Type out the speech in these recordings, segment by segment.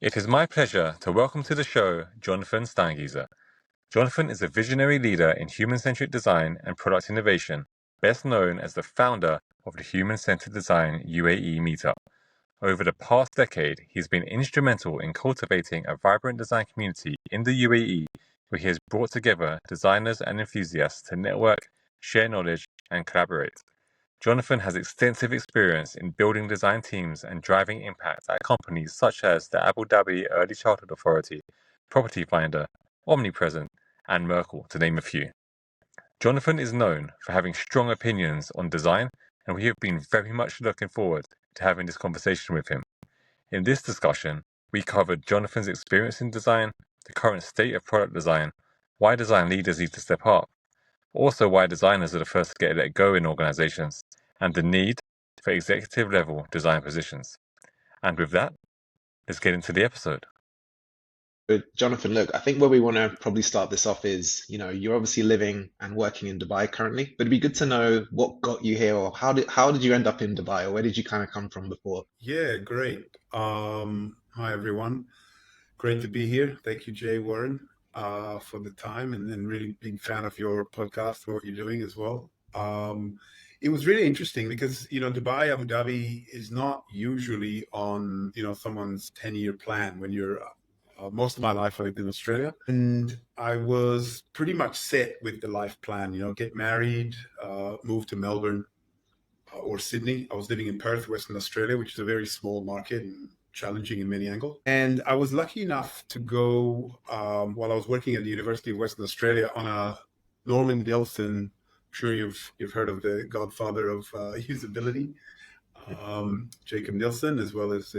It is my pleasure to welcome to the show Jonathan Steingeisser. Jonathan is a visionary leader in human-centric design and product innovation, best known as the founder of the Human-Centered Design UAE Meetup. Over the past decade, he's been instrumental in cultivating a vibrant design community in the UAE, where he has brought together designers and enthusiasts to network, share knowledge, and collaborate. Jonathan has extensive experience in building design teams and driving impact at companies such as the Abu Dhabi Early Childhood Authority, Property Finder, Omnipresent, and Merkle, to name a few. Jonathan is known for having strong opinions on design, and we have been very much looking forward to having this conversation with him. In this discussion, we covered Jonathan's experience in design, the current state of product design, why design leaders need to step up, also why designers are the first to get let go in organizations, and the need for executive level design positions. And with that, let's get into the episode. But Jonathan, look, I think where we want to probably start this off is, you're obviously living and working in Dubai currently, but it'd be good to know what got you here, or how did you end up in Dubai, or where did you kind of come from before? Yeah, great. Hi, everyone. Great to be here. Thank you, Jay Warren, for the time, and really big fan of your podcast, what you're doing as well. It was really interesting because, Dubai, Abu Dhabi is not usually on, someone's 10-year plan when you're most of my life I lived in Australia, and I was pretty much set with the life plan, get married, move to Melbourne or Sydney. I was living in Perth, Western Australia, which is a very small market and challenging in many angles. And I was lucky enough to go, while I was working at the University of Western Australia, on a Norman Delson. I'm sure you've heard of the godfather of usability, Jacob Nielsen, as well as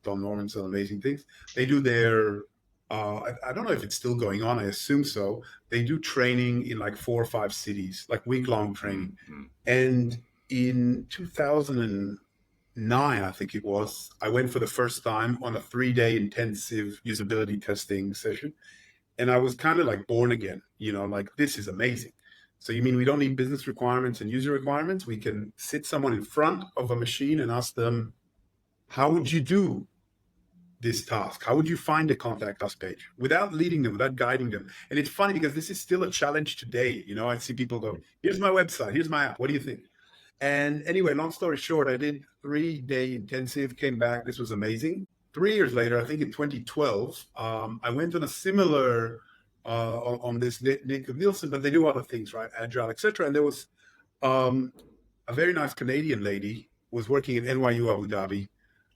Don Norman's done amazing things. They do their I don't know if it's still going on. I assume so. They do training in like 4 or 5 cities, like week-long training. And in 2009, I think it was, I went for the first time on a 3-day intensive usability testing session. And I was kind of like born again, like this is amazing. So you mean we don't need business requirements and user requirements? We can sit someone in front of a machine and ask them, how would you do this task? How would you find a contact us page without leading them, without guiding them? And it's funny because this is still a challenge today. I see people go, here's my website, here's my app. What do you think? And anyway, long story short, I did 3-day intensive, came back. This was amazing. 3 years later, I think in 2012, I went on a similar on this Nick of Nielsen, but they do other things, right? Agile, etc. And there was a very nice Canadian lady who was working at NYU Abu Dhabi,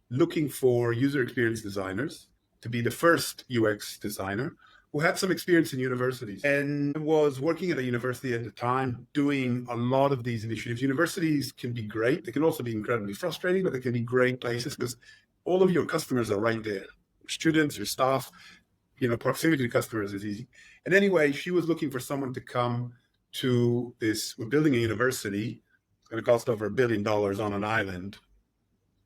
looking for user experience designers to be the first UX designer who had some experience in universities and was working at a university at the time doing a lot of these initiatives. Universities can be great. They can also be incredibly frustrating, but they can be great places because all of your customers are right there. Students, your staff, proximity to customers is easy. And anyway, she was looking for someone to come to this. We're building a university. It's going to cost over $1 billion on an island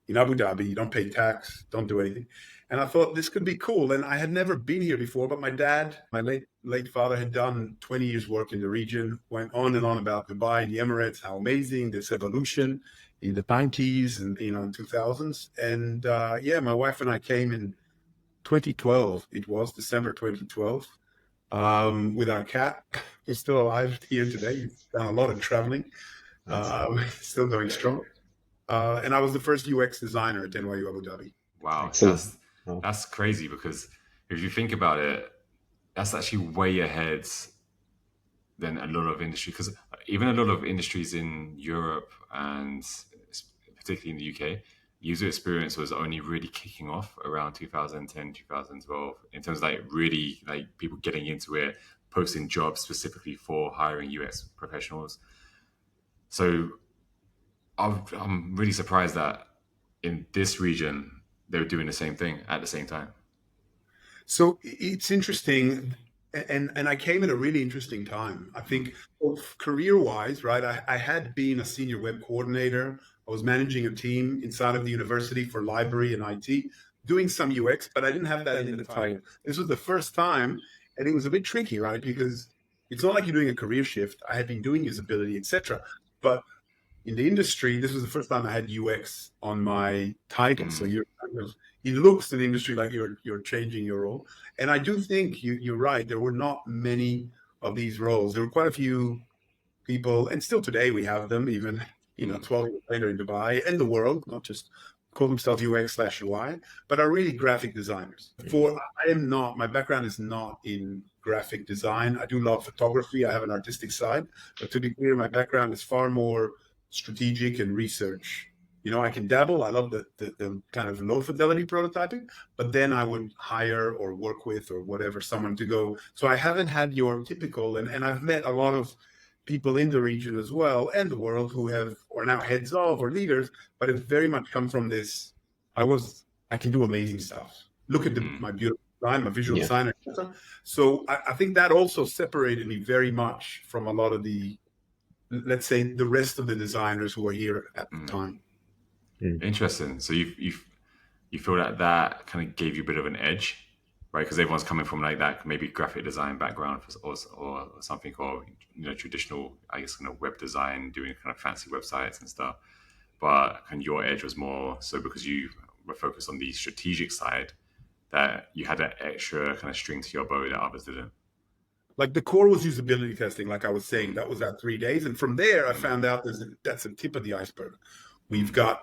in Abu Dhabi. You don't pay tax, don't do anything. And I thought this could be cool. And I had never been here before, but my dad, my late father, had done 20 years work in the region, went on and on about Dubai, the Emirates, how amazing this evolution in the 90s and, in 2000s. And my wife and I came in 2012. It was December 2012 with our cat. He's still alive here today. He's done a lot of traveling, still going strong. And I was the first UX designer at NYU Abu Dhabi. Wow, that's crazy because if you think about it, that's actually way ahead than a lot of industry. Because even a lot of industries in Europe and particularly in the UK, user experience was only really kicking off around 2010, 2012 in terms of really people getting into it, posting jobs specifically for hiring UX professionals. So I'm really surprised that in this region, they were doing the same thing at the same time. So it's interesting. And I came at a really interesting time. I think career-wise, right? I had been a senior web coordinator. I was managing a team inside of the university for library and IT, doing some UX, but I didn't have that in the time. This was the first time, and it was a bit tricky, right? Because it's not like you're doing a career shift. I had been doing usability, etc. But in the industry, this was the first time I had UX on my title. So it looks to the industry like you're changing your role. And I do think you're right. There were not many of these roles. There were quite a few people, and still today we have them, even 12 years later in Dubai and the world, not just call themselves UX/UI, but are really graphic designers. My background is not in graphic design. I do love photography. I have an artistic side, but to be clear, my background is far more strategic and research. I can dabble. I love the kind of low fidelity prototyping, but then I would hire or work with or whatever someone to go. So I haven't had your typical, and I've met a lot of people in the region as well and the world who are now heads of or leaders, but it's very much come from this. I can do amazing stuff. Look at my beautiful design, my visual designer. So I think that also separated me very much from a lot of the, let's say, the rest of the designers who were here at the time. Interesting. So you feel that kind of gave you a bit of an edge, right? Because everyone's coming from like that maybe graphic design background or something, or traditional, I guess, kind of web design, doing kind of fancy websites and stuff. But kind of your edge was more so because you were focused on the strategic side, that you had that extra kind of string to your bow that others didn't. Like the core was usability testing, like I was saying, that was that 3 days. And from there, I found out that's the tip of the iceberg. We've got,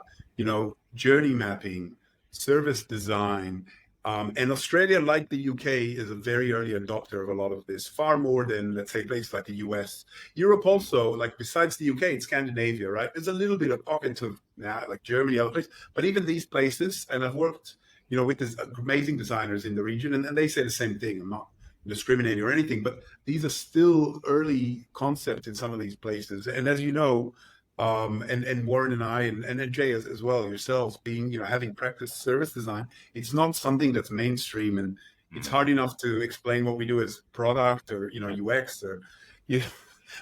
journey mapping, service design. And Australia, like the UK, is a very early adopter of a lot of this, far more than, let's say, places like the US. Europe also, like besides the UK, it's Scandinavia, right? There's a little bit of pockets of like Germany, other places. But even these places, and I've worked, with these amazing designers in the region, and they say the same thing. I'm not discriminating or anything, but these are still early concepts in some of these places. And as you know, and Warren and I and Jay as well, yourselves being, having practiced service design, it's not something that's mainstream, and it's hard enough to explain what we do as product or, UX or,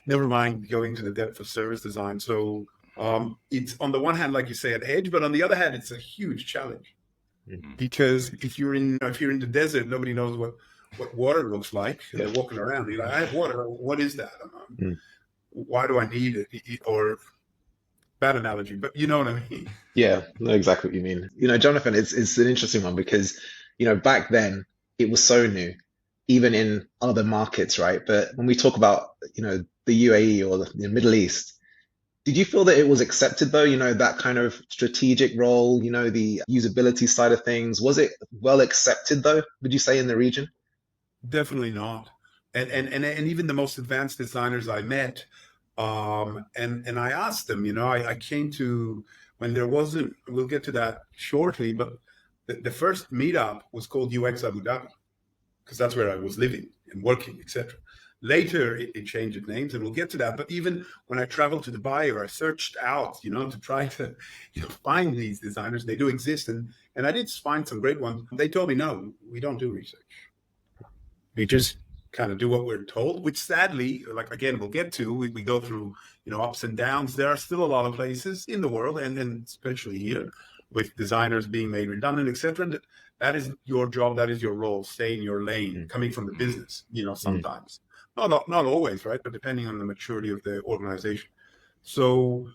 never mind going to the depth of service design. So it's on the one hand, like you say, an edge, but on the other hand, it's a huge challenge because if you're in the desert, nobody knows what water looks like. They're walking around. You're like, I have water. What is that? Why do I need it? Or bad analogy, but you know what I mean? Yeah, know exactly what you mean. Jonathan, it's an interesting one because, back then it was so new, even in other markets, right? But when we talk about, the UAE or the Middle East, did you feel that it was accepted though? That kind of strategic role, the usability side of things, was it well accepted though, would you say, in the region? Definitely not. And even the most advanced designers I met, and I asked them, I came to, when there wasn't, we'll get to that shortly, but the first meetup was called UX Abu Dhabi, because that's where I was living and working, etc. Later, it changed its names, and we'll get to that. But even when I traveled to Dubai, or I searched out, to try to find these designers, they do exist. And I did find some great ones. They told me, no, we don't do research. We just kind of do what we're told, which sadly, like again, we'll get to, we go through, ups and downs. There are still a lot of places in the world, and especially here, with designers being made redundant, etc. That is your job. That is your role. Stay in your lane, coming from the business, sometimes. Not always, right? But depending on the maturity of the organization. So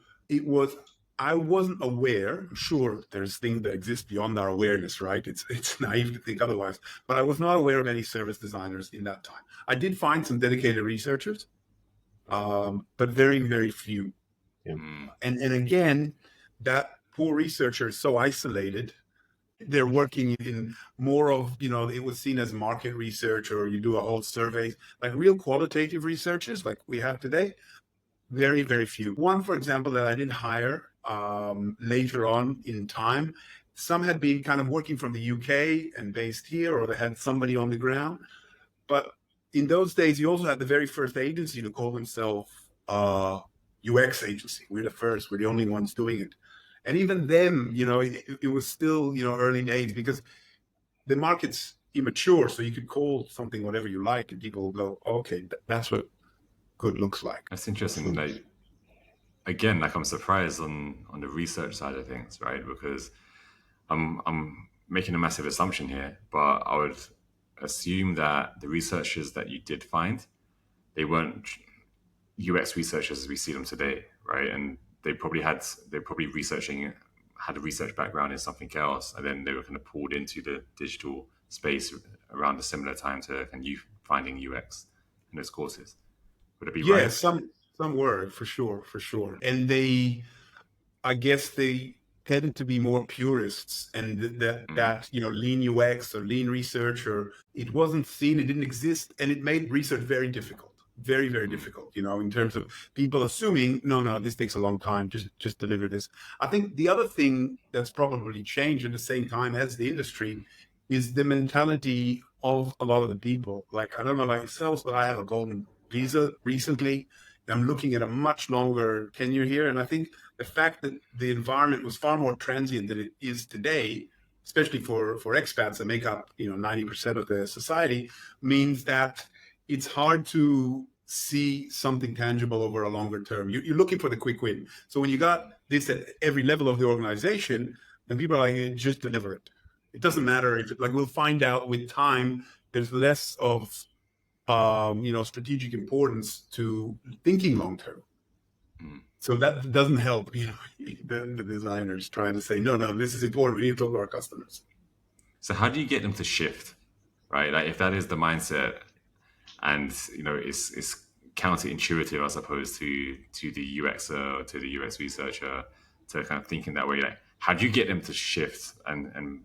I wasn't aware. I'm sure there's things that exist beyond our awareness, right? It's naive to think otherwise. But I was not aware of any service designers in that time. I did find some dedicated researchers, but very, very few. Yeah. And again, that poor researcher is so isolated. They're working in more of, it was seen as market research, or you do a whole survey, like real qualitative researchers like we have today. Very, very few. One, for example, that I did hire later on in time, some had been kind of working from the UK and based here, or they had somebody on the ground. But in those days, you also had the very first agency to call themselves UX agency. We're the first, we're the only ones doing it. And even then, it was still, early days, because the market's immature. So you could call something whatever you like, and people will go, okay, that's what good looks like. That's interesting. Like, again, like I'm surprised on the research side of things, right? Because I'm making a massive assumption here, but I would assume that the researchers that you did find, they weren't UX researchers as we see them today, right? And they probably had a research background in something else, and then they were kind of pulled into the digital space around a similar time to kind of you finding UX in those courses. Would it be Yeah, right? some were for sure. And I guess they tended to be more purists, and that lean UX or lean research, or it wasn't seen, it didn't exist, and it made research very difficult, very difficult. In terms of people assuming, no, this takes a long time, just deliver this. I think the other thing that's probably changed at the same time as the industry is the mentality of a lot of the people. Like, I don't know about yourselves, but I have a golden visa recently. I'm looking at a much longer tenure here, and I think the fact that the environment was far more transient than it is today, especially for expats that make up 90% of the society, means that it's hard to see something tangible over a longer term. You're looking for the quick win. So when you got this at every level of the organization, then people are like, just deliver it. It doesn't matter if we'll find out with time. There's less of strategic importance to thinking long term. So that doesn't help, the designers trying to say, no, this is important. We need to talk to our customers. So how do you get them to shift, right? Like if that is the mindset, and it's counterintuitive, I suppose, to the UXer or to the UX researcher to kind of thinking that way. Like, how do you get them to shift and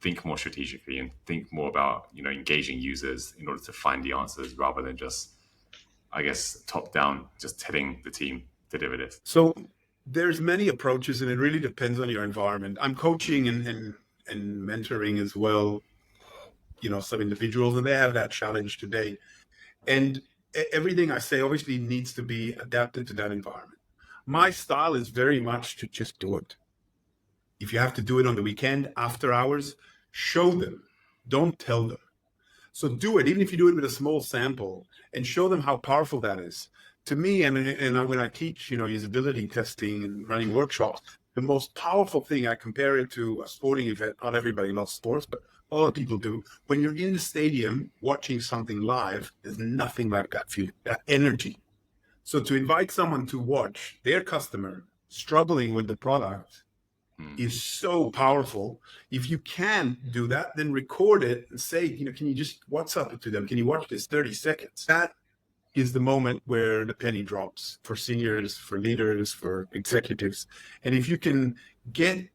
think more strategically and think more about engaging users in order to find the answers rather than just, I guess, top down, just telling the team to deliver this? So there's many approaches, and it really depends on your environment. I'm coaching and mentoring as well, some individuals, and they have that challenge today. And everything I say obviously needs to be adapted to that environment. My style is very much to just do it. If you have to do it on the weekend, after hours, show them, don't tell them. So do it, even if you do it with a small sample, and show them how powerful that is. To me, and when I teach, usability testing and running workshops, the most powerful thing, I compare it to a sporting event. Not everybody loves sports, but a lot of people do. When you're in the stadium watching something live, there's nothing like that feeling, that energy. So to invite someone to watch their customer struggling with the product is so powerful. If you can do that, then record it and say, can you just WhatsApp it to them? Can you watch this 30 seconds? That is the moment where the penny drops for seniors, for leaders, for executives. And if you can get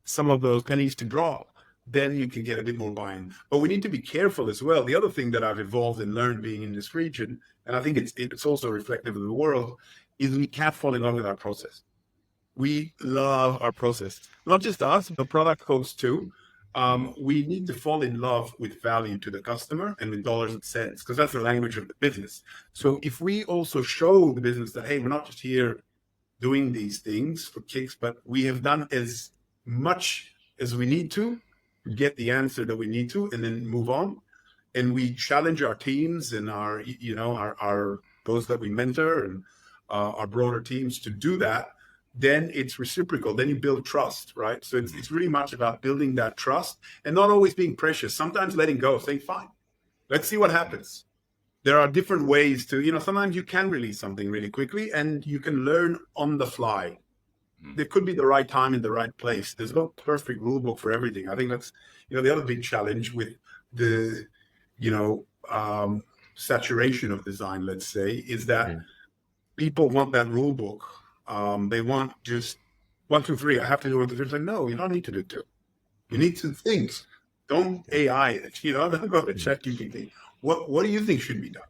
some of those pennies to drop, then you can get a bit more buy-in. But we need to be careful as well. The other thing that I've evolved and learned being in this region, and I think it's also reflective of the world, is we can't fall in love with our process. We love our process. Not just us, the product folks too. We need to fall in love with value to the customer and with dollars and cents, because that's the language of the business. So if we also show the business that, hey, we're not just here doing these things for kicks, but we have done as much as we need to get the answer that we need to, and then move on. And we challenge our teams and our those that we mentor and our broader teams to do that. Then it's reciprocal. Then you build trust, right? So it's really much about building that trust and not always being precious. Sometimes letting go, saying, fine, let's see what happens. There are different ways to, sometimes you can release something really quickly and you can learn on the fly. There could be the right time in the right place. There's no perfect rule book for everything. I think that's, the other big challenge with the, saturation of design, let's say, is that people want that rule book. They want just 1, 2, 3. I have to do 1, 2, 3. It's like, no, you don't need to do 2. You need to think. Don't AI it. Don't go to ChatGPT. What do you think should be done?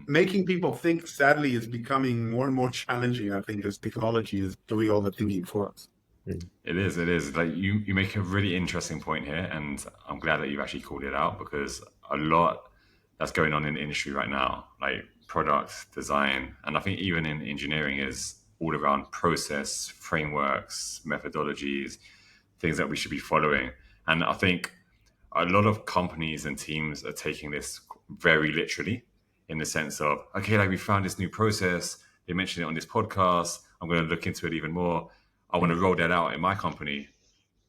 Making people think, sadly, is becoming more and more challenging, I think, as technology is doing all the thinking for us. It is. Like you make a really interesting point here, and I'm glad that you've actually called it out, because a lot that's going on in the industry right now, like product design, and I think even in engineering, is all around process, frameworks, methodologies, things that we should be following. And I think a lot of companies and teams are taking this very literally, in the sense of, okay, like we found this new process, they mentioned it on this podcast, I'm going to look into it even more. I want to roll that out in my company,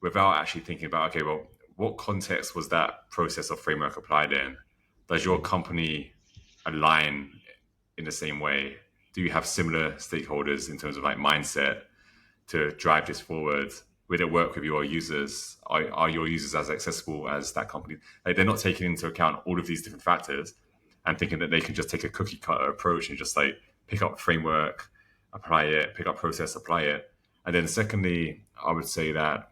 without actually thinking about, okay, well, what context was that process or framework applied in? Does your company align in the same way? Do you have similar stakeholders in terms of like mindset? to drive this forward? Will it work with your users? Are your users as accessible as that company? Like, they're not taking into account all of these different factors and thinking that they can just take a cookie cutter approach and just like pick up framework, apply it, pick up process, apply it. And then secondly, I would say that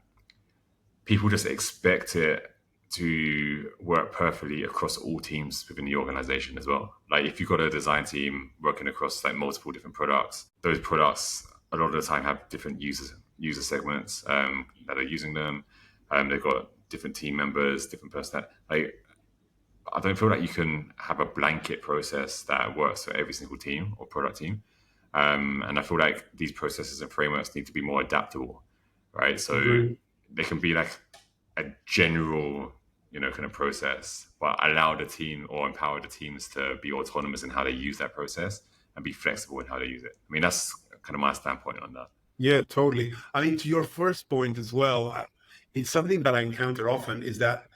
people just expect it to work perfectly across all teams within the organization as well. Like, if you've got a design team working across like multiple different products, those products a lot of the time have different user segments that are using them. They've got different team members, different person. Like, I don't feel like you can have a blanket process that works for every single team or product team. And I feel like these processes and frameworks need to be more adaptable, right? So they can be like a general, kind of process, but allow the team or empower the teams to be autonomous in how they use that process and be flexible in how they use it. I mean, that's kind of my standpoint on that. Yeah, totally. I mean, to your first point as well, it's something that I encounter often is that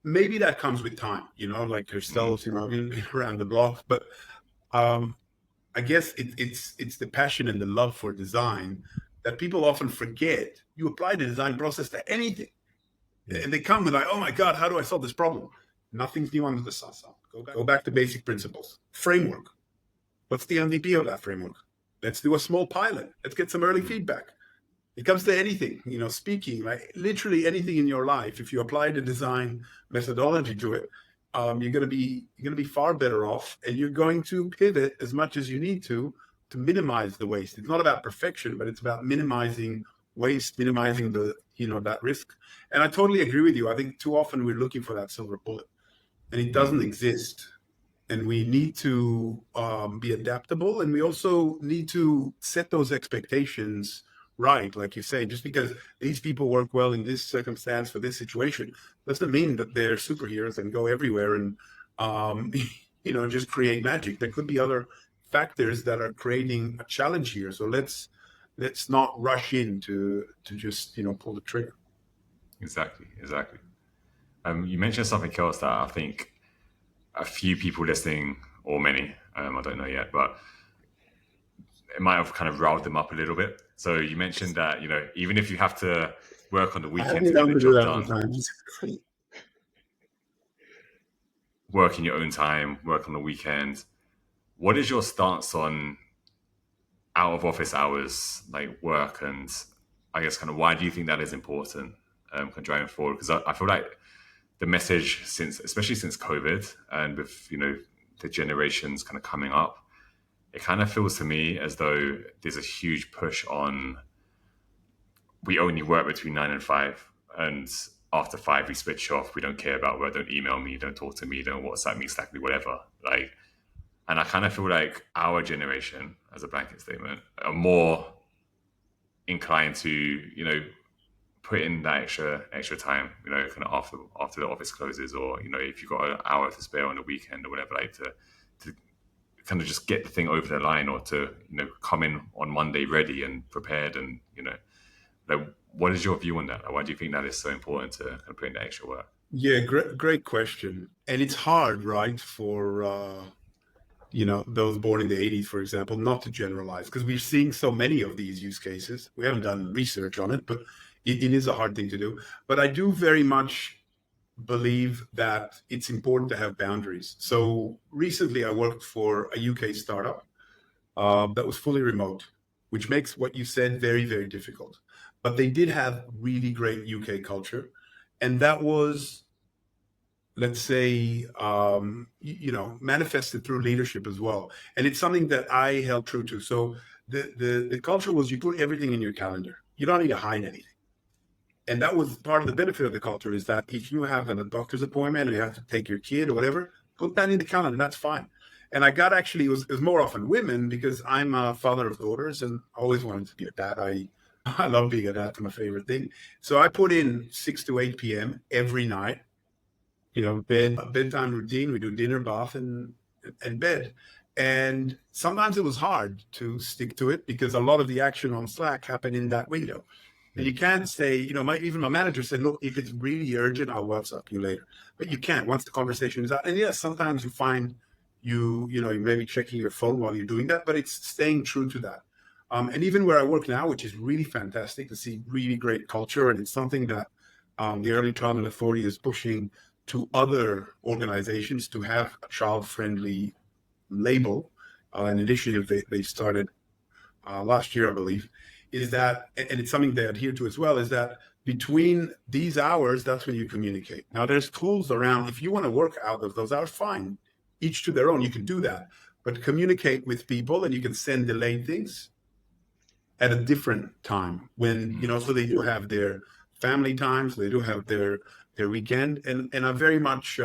maybe that comes with time, like yourselves, around the block. But I guess it's the passion and the love for design that people often forget. You apply the design process to anything. And they come with like, oh my God, how do I solve this problem? Nothing's new under the sun. Go back to basic principles. Framework. What's the MVP of that framework? Let's do a small pilot. Let's get some early feedback. It comes to anything, speaking, like literally anything in your life. If you apply the design methodology to it, you're going to be far better off, and you're going to pivot as much as you need to minimize the waste. It's not about perfection, but it's about minimizing waste, minimizing the that risk. And I totally agree with you. I think too often we're looking for that silver bullet, and it doesn't exist. And we need to be adaptable, and we also need to set those expectations right. Like you say, just because these people work well in this circumstance for this situation doesn't mean that they're superheroes and go everywhere and just create magic. There could be other factors that are creating a challenge here. So let's not rush in to just pull the trigger. Exactly. You mentioned something else that I think a few people listening, or many, I don't know yet, but it might have kind of riled them up a little bit. So you mentioned that, even if you have to work on the weekend to get the job done, work in your own time, work on the weekend. What is your stance on out of office hours, like work, and I guess kind of why do you think that is important kind of driving forward? Because I feel like the message especially since COVID and with, the generations kind of coming up, it kind of feels to me as though there's a huge push on we only work between 9 and 5, and after 5 we switch off. We don't care about work. Don't email me, don't talk to me, don't WhatsApp me, Slack me, whatever. Like, and I kind of feel like our generation, as a blanket statement, are more inclined to, put in that extra time, kind of after the office closes, or, if you've got an hour to spare on the weekend or whatever, like to kind of just get the thing over the line, or to, come in on Monday ready and prepared. And, like, what is your view on that? Why do you think that is so important to kind of put in the extra work? Yeah, great question. And it's hard, right, for, those born in the 80s, for example, not to generalize, because we're seeing so many of these use cases. We haven't done research on it, but it is a hard thing to do. But I do very much believe that it's important to have boundaries. So recently I worked for a UK startup that was fully remote, which makes what you said very, very difficult. But they did have really great UK culture. And that was, let's say, manifested through leadership as well. And it's something that I held true to. So the culture was, you put everything in your calendar. You don't need to hide anything. And that was part of the benefit of the culture, is that if you have a doctor's appointment or you have to take your kid or whatever, put that in the calendar. That's fine. And I got actually, it was more often women, because I'm a father of daughters and I always wanted to be a dad. I love being a dad. It's my favorite thing. So I put in 6 to 8 p.m. every night, bedtime routine. We do dinner, bath, and bed. And sometimes it was hard to stick to it because a lot of the action on Slack happened in that window. And you can't say, even my manager said, look, if it's really urgent, I'll WhatsApp you later. But you can't once the conversation is out. And yes, sometimes you find you maybe checking your phone while you're doing that, but it's staying true to that. And even where I work now, which is really fantastic to see really great culture. And it's something that the Early Childhood Authority is pushing to other organizations to have a child-friendly label, an initiative they started last year, I believe, is that, and it's something they adhere to as well, is that between these hours, that's when you communicate. Now, there's tools around. If you want to work out of those hours, fine. Each to their own, you can do that. But communicate with people, and you can send delayed things at a different time when, so they do have their family times, they do have their weekend. And I very much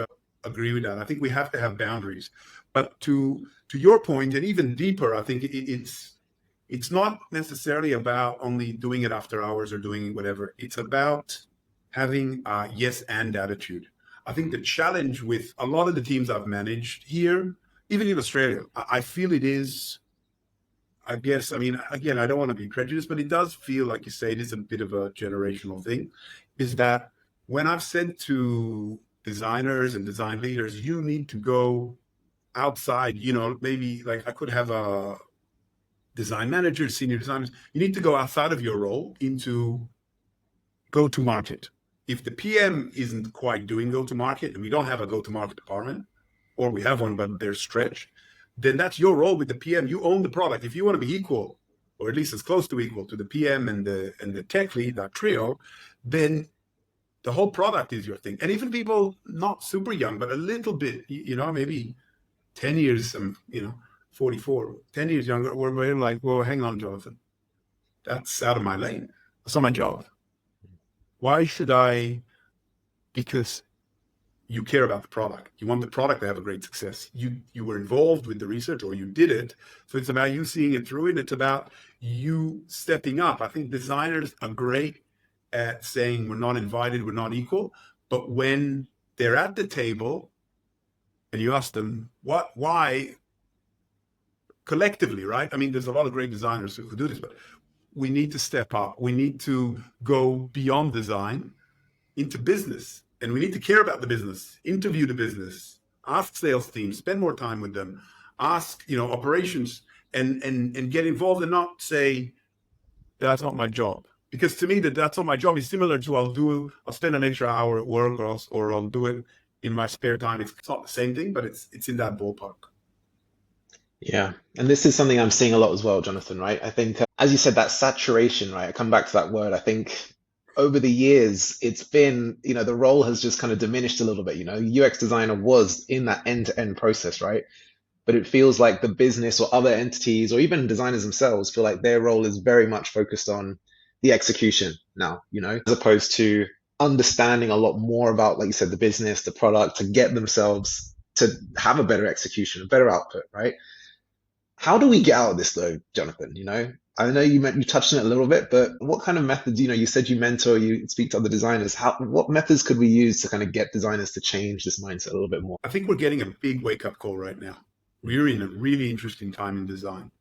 agree with that. I think we have to have boundaries. But to your point, and even deeper, I think it's not necessarily about only doing it after hours or doing whatever. It's about having a yes and attitude. I think the challenge with a lot of the teams I've managed here, even in Australia, I feel it is, I guess, I mean, again, I don't want to be prejudiced, but it does feel like you say it is a bit of a generational thing, is that when I've said to designers and design leaders, you need to go outside, maybe like I could have a design managers, senior designers, you need to go outside of your role into go-to-market. If the PM isn't quite doing go-to-market, and we don't have a go-to-market department, or we have one, but they're stretched, then that's your role with the PM. You own the product. If you want to be equal, or at least as close to equal to the PM and the tech lead, that trio, then the whole product is your thing. And even people not super young, but a little bit, maybe 10 years, 44, 10 years younger, we're very like, well, hang on, Jonathan. That's out of my lane. That's not my job. Why should I? Because you care about the product. You want the product to have a great success. You were involved with the research, or you did it. So it's about you seeing it through, and it's about you stepping up. I think designers are great at saying we're not invited, we're not equal. But when they're at the table and you ask them why, collectively, right? I mean, there's a lot of great designers who do this, but we need to step up. We need to go beyond design into business, and we need to care about the business, interview the business, ask sales teams, spend more time with them, ask, operations, and get involved, and not say, that's not my job. Because to me, that's not my job is similar to I'll spend an extra hour at work, or I'll do it in my spare time. It's not the same thing, but it's in that ballpark. Yeah. And this is something I'm seeing a lot as well, Jonathan, right? I think, as you said, that saturation, right? I come back to that word. I think over the years, it's been, the role has just kind of diminished a little bit. UX designer was in that end-to-end process, right? But it feels like the business or other entities or even designers themselves feel like their role is very much focused on the execution now, as opposed to understanding a lot more about, like you said, the business, the product, to get themselves to have a better execution, a better output, right? How do we get out of this though, Jonathan? I know you touched on it a little bit, but what kind of methods, you said you mentor, you speak to other designers. What methods could we use to kind of get designers to change this mindset a little bit more? I think we're getting a big wake-up call right now. We're in a really interesting time in design.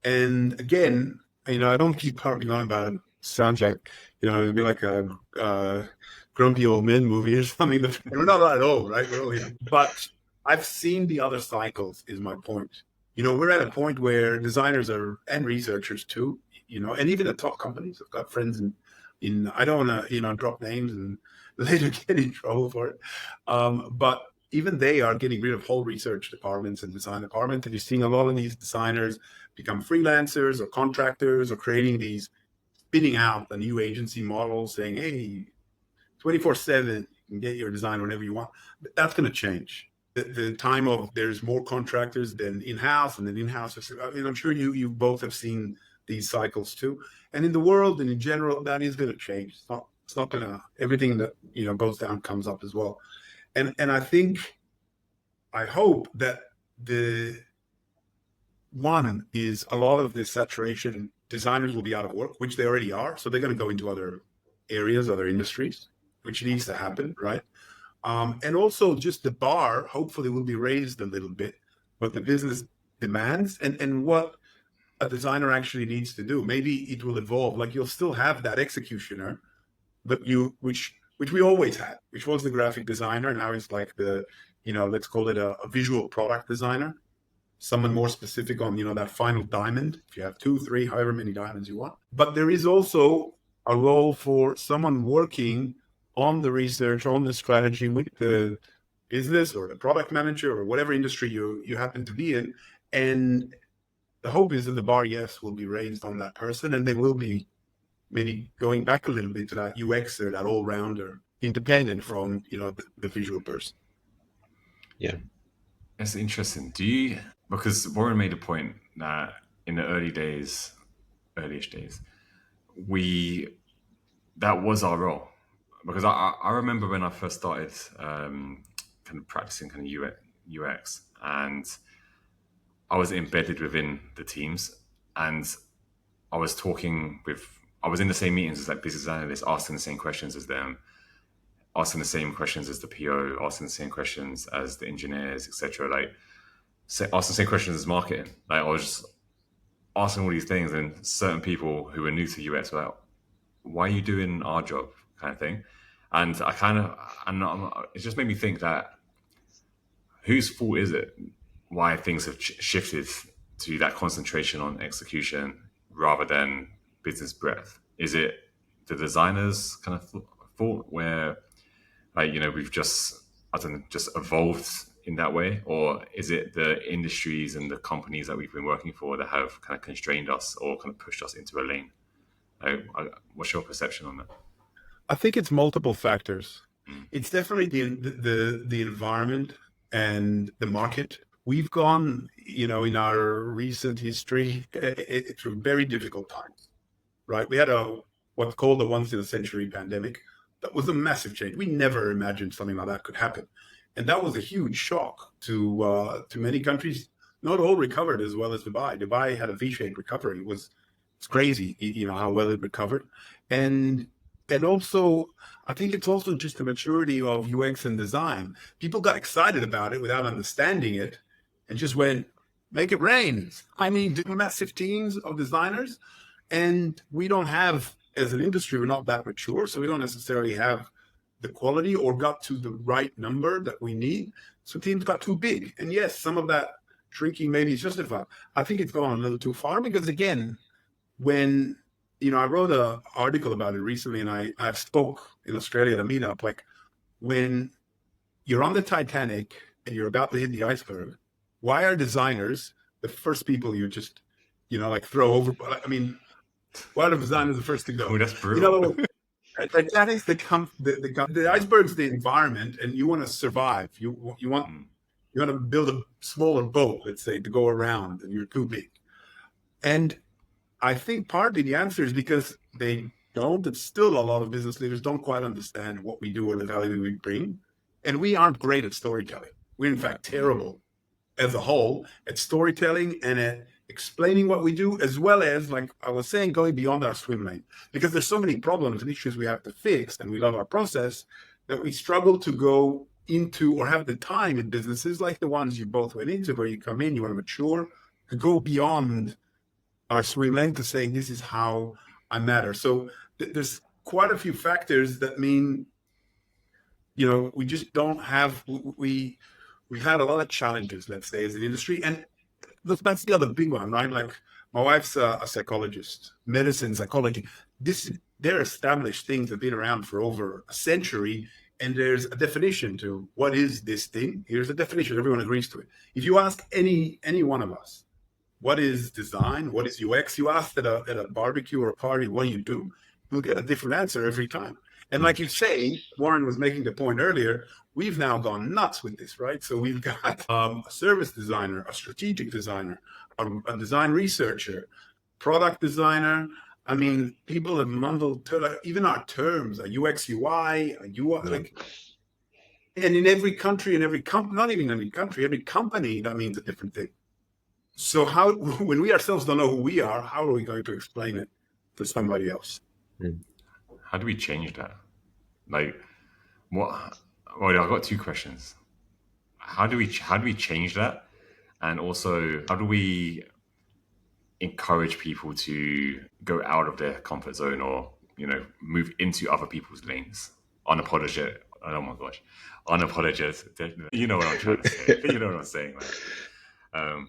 And again, I don't keep harping on about it. Sounds like, it'd be like a grumpy old men movie or something. We're not at all, right? We're all here. But I've seen the other cycles, is my point. We're at a point where designers and researchers too, and even the top companies. I've got friends in I don't want to, drop names and later get in trouble for it. But even they are getting rid of whole research departments and design departments. And you're seeing a lot of these designers become freelancers or contractors, or creating these, spinning out a new agency model saying, hey, 24/7, you can get your design whenever you want. But that's going to change. The time of there's more contractors than in-house, and then in-house. I'm sure you both have seen these cycles too. And in the world and in general, that is going to change. It's not going to, everything that, goes down comes up as well. And I hope that the one is a lot of this saturation, designers will be out of work, which they already are. So they're going to go into other areas, other industries, which needs to happen, right? And also just the bar, hopefully, will be raised a little bit, what the business demands and what a designer actually needs to do. Maybe it will evolve. Like, you'll still have that executioner, but which we always had, which was the graphic designer. Now it's like the, let's call it a visual product designer. someone more specific on, that final diamond, if you have 2, 3, however many diamonds you want. But there is also a role for someone working on the research, on the strategy with the business or the product manager or whatever industry you happen to be in. And the hope is that the bar, yes, will be raised on that person, and they will be maybe going back a little bit to that UX or that all-rounder, independent from, the visual person. Yeah. That's interesting. Because Warren made a point that in the earliest days, that was our role. Because I remember when I first started kind of practicing kind of UX, and I was embedded within the teams, and I was in the same meetings as like business analysts, asking the same questions as them, asking the same questions as the PO, asking the same questions as the engineers, etc. Like, asking the same questions as marketing. Like, I was just asking all these things, and certain people who were new to UX were like, "Why are you doing our job?" kind of thing. And it just made me think that whose fault is it? Why things have shifted to that concentration on execution rather than business breadth? Is it the designers' kind of fault, where, like, we've just evolved in that way, or is it the industries and the companies that we've been working for that have kind of constrained us or kind of pushed us into a lane? What's your perception on that? I think it's multiple factors. It's definitely the environment and the market. We've gone, in our recent history, through very difficult times, right? We had what's called a once in a century pandemic. That was a massive change. We never imagined something like that could happen. And that was a huge shock to many countries. Not all recovered as well as Dubai. Dubai had a V-shaped recovery. It's crazy, how well it recovered. And also, I think it's also just the maturity of UX and design. People got excited about it without understanding it and just went, make it rain. I mean, massive teams of designers. And we don't have, as an industry, we're not that mature. So we don't necessarily have the quality or got to the right number that we need. So teams got too big. And yes, some of that shrinking maybe is justified. I think it's gone a little too far because, again, when, I wrote an article about it recently, and I spoke in Australia at a meetup, like, when you're on the Titanic and you're about to hit the iceberg, why are designers the first people you just, throw over? I mean, why are designers the first to go? Oh, that's brutal. Titanic's the iceberg's the environment, and you want to survive. You want to build a smaller boat, let's say, to go around, and you're too big. And I think partly the answer is because they don't, and still a lot of business leaders don't quite understand what we do or the value we bring. And we aren't great at storytelling. We're in fact terrible as a whole at storytelling and at explaining what we do, as well as, like I was saying, going beyond our swim lane. Because there's so many problems and issues we have to fix, and we love our process, that we struggle to go into or have the time in businesses like the ones you both went into, where you come in, you want to mature, to go beyond our swim lane to saying, this is how I matter. So there's quite a few factors that mean, we just don't have, we've had a lot of challenges, let's say, as an industry. And that's the other big one, right? Like, my wife's a psychologist, medicine, psychology. They're established things that have been around for over a century. And there's a definition to what is this thing. Here's a definition. Everyone agrees to it. If you ask any one of us, what is design? What is UX? You ask at a barbecue or a party, what do? You'll get a different answer every time. And like you say, Warren was making the point earlier, we've now gone nuts with this, right? So we've got a service designer, a strategic designer, a design researcher, product designer. I mean, people have mumbled even our terms, a UX, UI, a UI, like, and in every country, in every company, not even every country, every company, that means a different thing. So when we ourselves don't know who we are, how are we going to explain it to somebody else? How do we change that? Like, what? Well, I've got two questions. How do we change that? And also, how do we encourage people to go out of their comfort zone or, move into other people's lanes? Unapologetic. Oh my gosh. Unapologetic. You know what I'm trying to say. You know what I'm saying, man.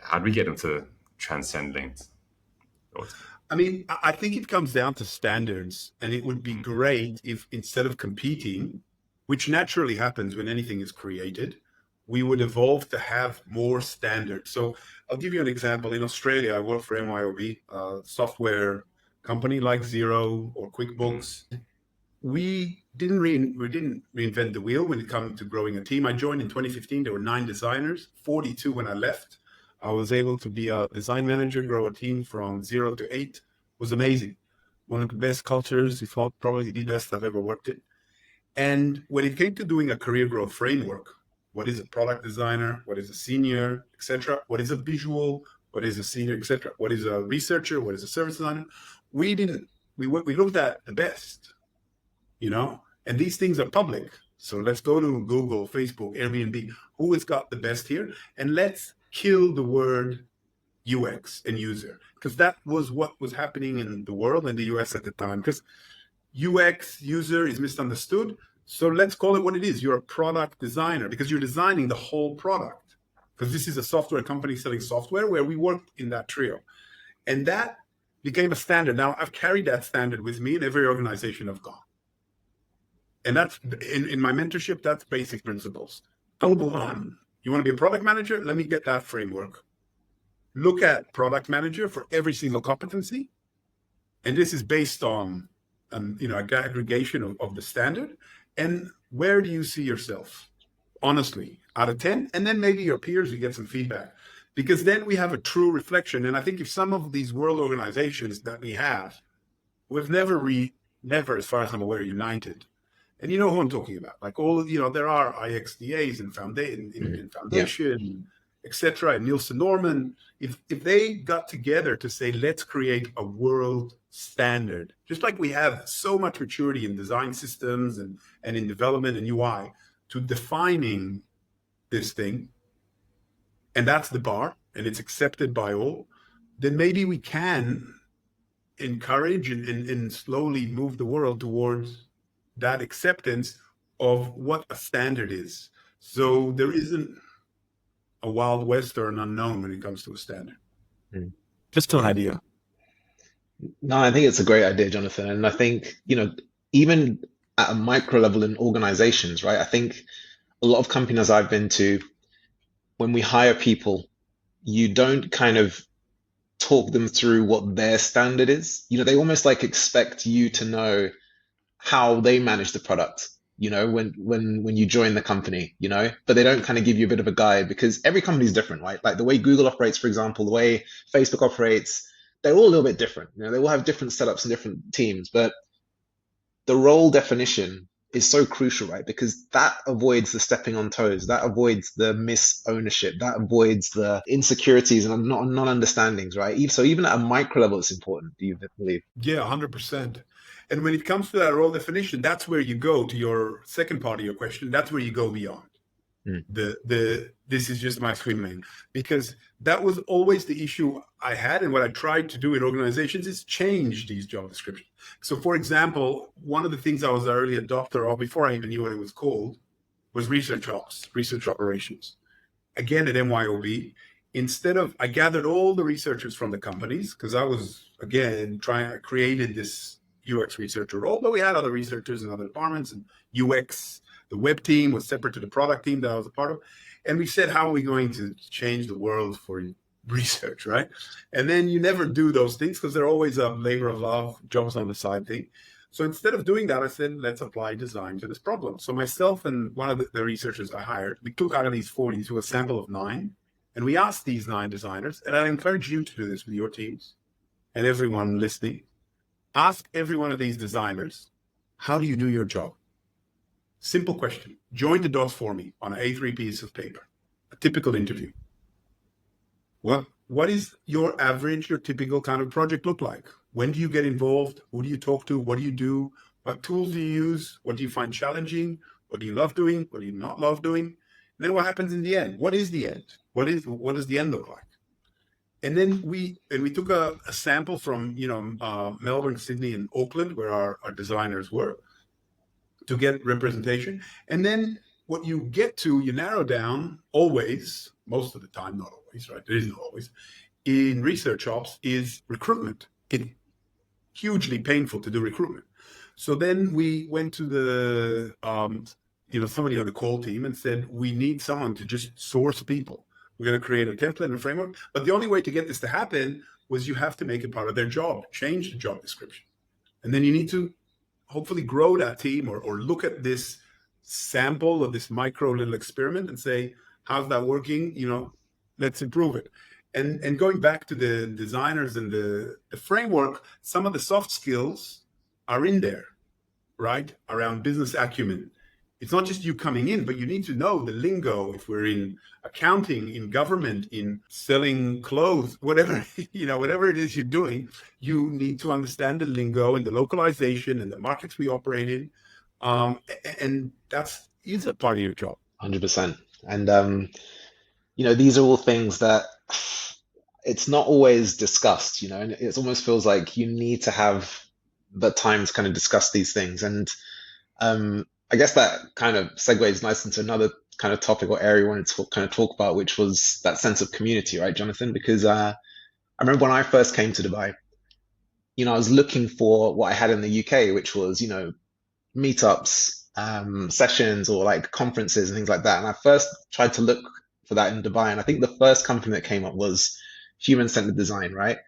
how do we get them to transcend links? I mean, I think it comes down to standards, and it would be great if instead of competing, which naturally happens when anything is created, we would evolve to have more standards. So I'll give you an example. In Australia, I work for MYOB, a software company like Xero or QuickBooks. We didn't reinvent the wheel when it comes to growing a team. I joined in 2015. There were 9 designers, 42 when I left. I was able to be a design manager, grow a team from 0 to 8. It was amazing. One of the best cultures, if not probably the best I've ever worked in. And when it came to doing a career growth framework, what is a product designer? What is a senior, etc.? What is a visual? What is a senior, etc.? What is a researcher? What is a service designer? We looked at the best, and these things are public. So let's go to Google, Facebook, Airbnb. Who has got the best here? And let's kill the word UX and user, because that was what was happening in the world and the US at the time. Because UX, user, is misunderstood. So let's call it what it is. You're a product designer because you're designing the whole product. Because this is a software company selling software where we worked in that trio. And that became a standard. Now, I've carried that standard with me in every organization I've gone. And that's, in my mentorship, that's basic principles. You want to be a product manager? Let me get that framework. Look at product manager for every single competency. And this is based on an aggregation of the standard. And where do you see yourself? Honestly, out of 10, and then maybe your peers, you get some feedback. Because then we have a true reflection. And I think if some of these world organizations that we have, we've never, as far as I'm aware, united. And you know who I'm talking about. Like there are IXDAs and Foundation, etc. and Nielsen Norman. If they got together to say, let's create a world standard, just like we have so much maturity in design systems and in development and UI to defining this thing, and that's the bar, and it's accepted by all, then maybe we can encourage and slowly move the world towards that acceptance of what a standard is. So there isn't a Wild West or an unknown when it comes to a standard. Just an idea. No, I think it's a great idea, Jonathan. And I think, even at a micro level in organizations, right? I think a lot of companies I've been to, when we hire people, you don't kind of talk them through what their standard is. They almost like expect you to know how they manage the product, when you join the company, but they don't kind of give you a bit of a guide because every company is different, right? Like the way Google operates, for example, the way Facebook operates, they're all a little bit different. They all have different setups and different teams, but the role definition is so crucial, right? Because that avoids the stepping on toes, that avoids the mis-ownership, that avoids the insecurities and non-understandings, right? So even at a micro level, it's important, do you believe? Yeah, 100%. And when it comes to that role definition, that's where you go to your second part of your question. That's where you go beyond. This is just my swim lane, because that was always the issue I had. And what I tried to do in organizations is change these job descriptions. So for example, one of the things I was an early adopter of before I even knew what it was called was research ops, research operations. Again, at MYOB, I gathered all the researchers from the companies, because I was, again, created this UX researcher role, but we had other researchers in other departments, and UX, the web team was separate to the product team that I was a part of. And we said, how are we going to change the world for research, right? And then you never do those things because they're always a labor of love, jobs on the side thing. So instead of doing that, I said, let's apply design to this problem. So myself and one of the researchers I hired, we took out of these 40 to a sample of 9, and we asked these 9 designers, and I encourage you to do this with your teams and everyone listening. Ask every one of these designers, how do you do your job? Simple question. Join the dots for me on an A3 piece of paper, a typical interview. Well, what is your typical kind of project look like? When do you get involved? Who do you talk to? What do you do? What tools do you use? What do you find challenging? What do you love doing? What do you not love doing? And then what happens in the end? What is the end? What does the end look like? And then we took a sample from Melbourne, Sydney, and Auckland, where our designers were, to get representation. And then what you get to, you narrow down always most of the time, not always, right? There isn't always, in research ops is recruitment. It's hugely painful to do recruitment. So then we went to the, somebody on the call team and said, we need someone to just source people. We're going to create a template and a framework. But the only way to get this to happen was you have to make it part of their job, change the job description. And then you need to hopefully grow that team or look at this sample of this micro little experiment and say, how's that working? Let's improve it. And going back to the designers and the framework, some of the soft skills are in there, right? Around business acumen. It's not just you coming in, but you need to know the lingo. If we're in accounting, in government, in selling clothes, whatever, whatever it is you're doing, you need to understand the lingo and the localization and the markets we operate in. And is a part of your job. 100%. And, these are all things that it's not always discussed, and it almost feels like you need to have the time to kind of discuss these things. And I guess that kind of segues nice into another kind of topic or area I wanted to kind of talk about, which was that sense of community, right, Jonathan? Because I remember when I first came to Dubai, I was looking for what I had in the UK, which was, meetups, sessions or like conferences and things like that. And I first tried to look for that in Dubai. And I think the first company that came up was human-centered design, right?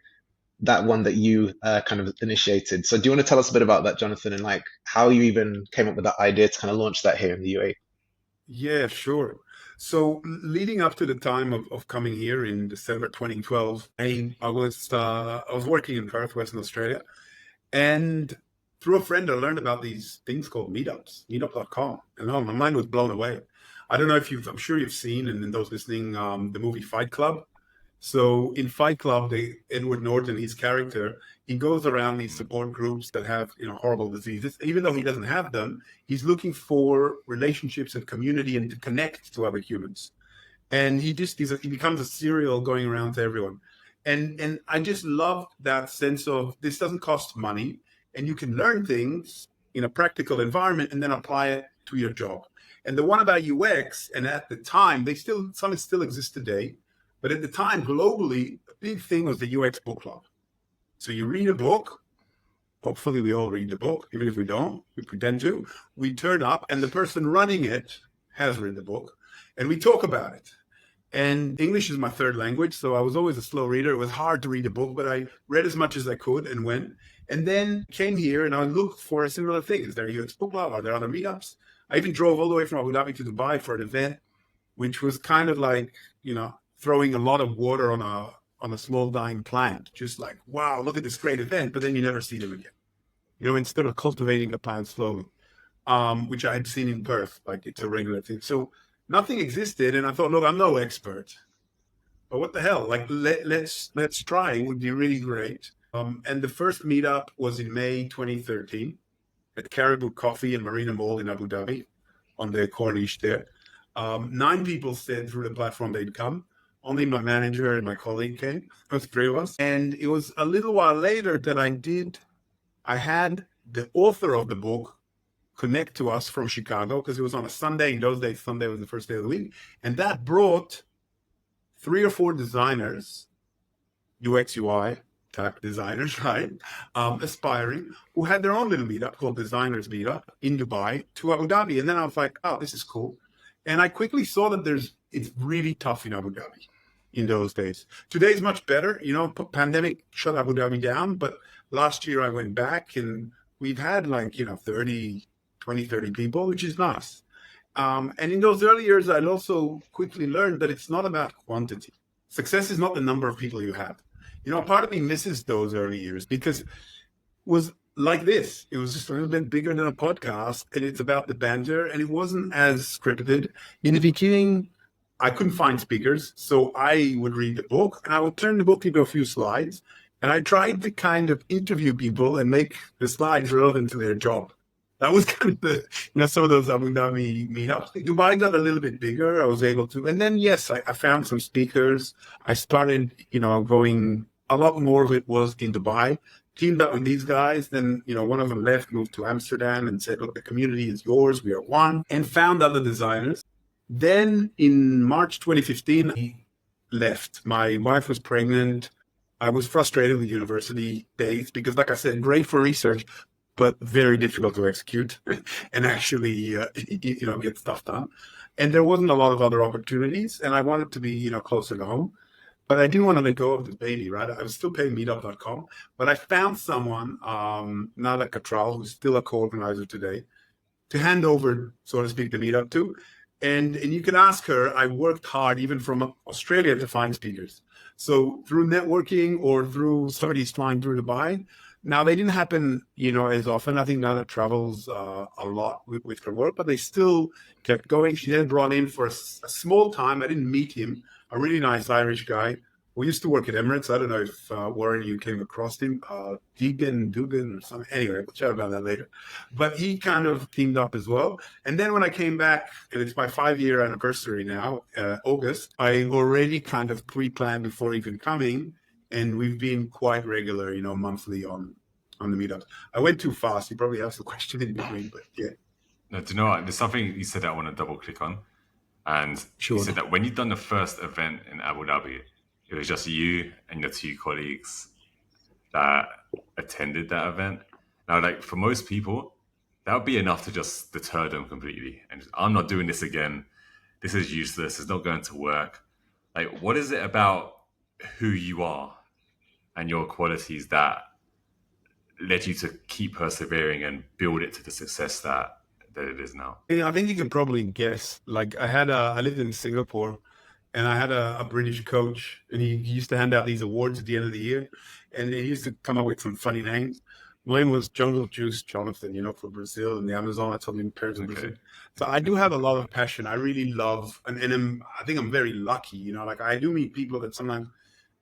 That one that you kind of initiated. So do you want to tell us a bit about that, Jonathan, and like how you even came up with that idea to kind of launch that here in the UAE? Yeah, sure. So leading up to the time of coming here in December 2012, I was working in Perth, Western Australia, and through a friend I learned about these things called meetups, meetup.com, and my mind was blown away. I don't know if I'm sure you've seen, and those listening, the movie Fight Club. So in Fight Club, Edward Norton, his character, he goes around these support groups that have horrible diseases. Even though he doesn't have them, he's looking for relationships and community and to connect to other humans. And he becomes a serial going around to everyone. And I just love that sense of this doesn't cost money, and you can learn things in a practical environment and then apply it to your job. And the one about UX, and at the time, some still exist today. But at the time, globally, a big thing was the UX book club. So you read a book. Hopefully we all read the book. Even if we don't, we pretend to. We turn up and the person running it has read the book. And we talk about it. And English is my third language, so I was always a slow reader. It was hard to read a book, but I read as much as I could and went. And then came here and I looked for a similar thing. Is there a UX book club? Are there other meetups? I even drove all the way from Abu Dhabi to Dubai for an event, which was kind of like, throwing a lot of water on a small dying plant. Just like, wow, look at this great event, but then you never see them again. Instead of cultivating the plant slowly, which I had seen in Perth, like it's a regular thing. So nothing existed, and I thought, look, I'm no expert, but what the hell? Like, let's try. It would be really great. And the first meetup was in May 2013 at Caribou Coffee in Marina Mall in Abu Dhabi on the Corniche there. 9 people said through the platform they'd come. Only my manager and my colleague came. It was 3 of us. And it was a little while later that I had the author of the book connect to us from Chicago, because it was on a Sunday. In those days, Sunday was the first day of the week. And that brought 3 or 4 designers, UX, UI type designers, right? Aspiring, who had their own little meetup called Designers Meetup in Dubai to Abu Dhabi. And then I was like, oh, this is cool. And I quickly saw that it's really tough in Abu Dhabi in those days. Today is much better. Pandemic shut Abu Dhabi down, but last year I went back and we've had 30 people, which is nice. And in those early years, I'd also quickly learned that it's not about quantity. Success is not the number of people you have. Part of me misses those early years because it was like this. It was just a little bit bigger than a podcast, and it's about the banter, and it wasn't as scripted. In the beginning, I couldn't find speakers, so I would read the book, and I would turn the book into a few slides, and I tried to kind of interview people and make the slides relevant to their job. That was kind of some of those Abu Dhabi meetups. Dubai got a little bit bigger. I was able to, and then yes, I found some speakers. I started, going. A lot more of it was in Dubai. Teamed up with these guys. Then, one of them left, moved to Amsterdam, and said, "Look, the community is yours. We are one." And found other designers. Then in March 2015, I left. My wife was pregnant. I was frustrated with university days because, like I said, great for research, but very difficult to execute and actually, get stuff done. And there wasn't a lot of other opportunities, and I wanted to be, closer to home. But I didn't want to let go of this baby, right? I was still paying Meetup.com, but I found someone, Nada Catral, who's still a co-organizer today, to hand over, so to speak, the Meetup to. And you can ask her, I worked hard even from Australia to find speakers. So through networking or through studies flying through Dubai. Now, they didn't happen, as often. I think Nada travels a lot with her work, but they still kept going. She then brought in for a small time. I didn't meet him, a really nice Irish guy. We used to work at Emirates. I don't know if Warren, you came across him, Dugan or something. Anyway, we'll chat about that later. But he kind of teamed up as well. And then when I came back, and it's my 5-year anniversary now, August, I already kind of pre-planned before even coming. And we've been quite regular, monthly on the meetups. I went too fast. You probably asked the question in between, but yeah. No, do you know what? There's something you said that I want to double click on. And Sure. You said that when you'd done the first event in Abu Dhabi, it was just you and your 2 colleagues that attended that event. Now, like for most people, that would be enough to just deter them completely. And I'm not doing this again. This is useless. It's not going to work. Like, what is it about who you are and your qualities that led you to keep persevering and build it to the success that it is now? I think you can probably guess. Like I lived in Singapore, and I had a British coach, and he used to hand out these awards at the end of the year, and he used to come up with some funny names. Mine was Jungle Juice Jonathan, for Brazil and the Amazon. I told him parents in Brazil. So I do have a lot of passion. I really love, and I think I'm very lucky. Like I do meet people that sometimes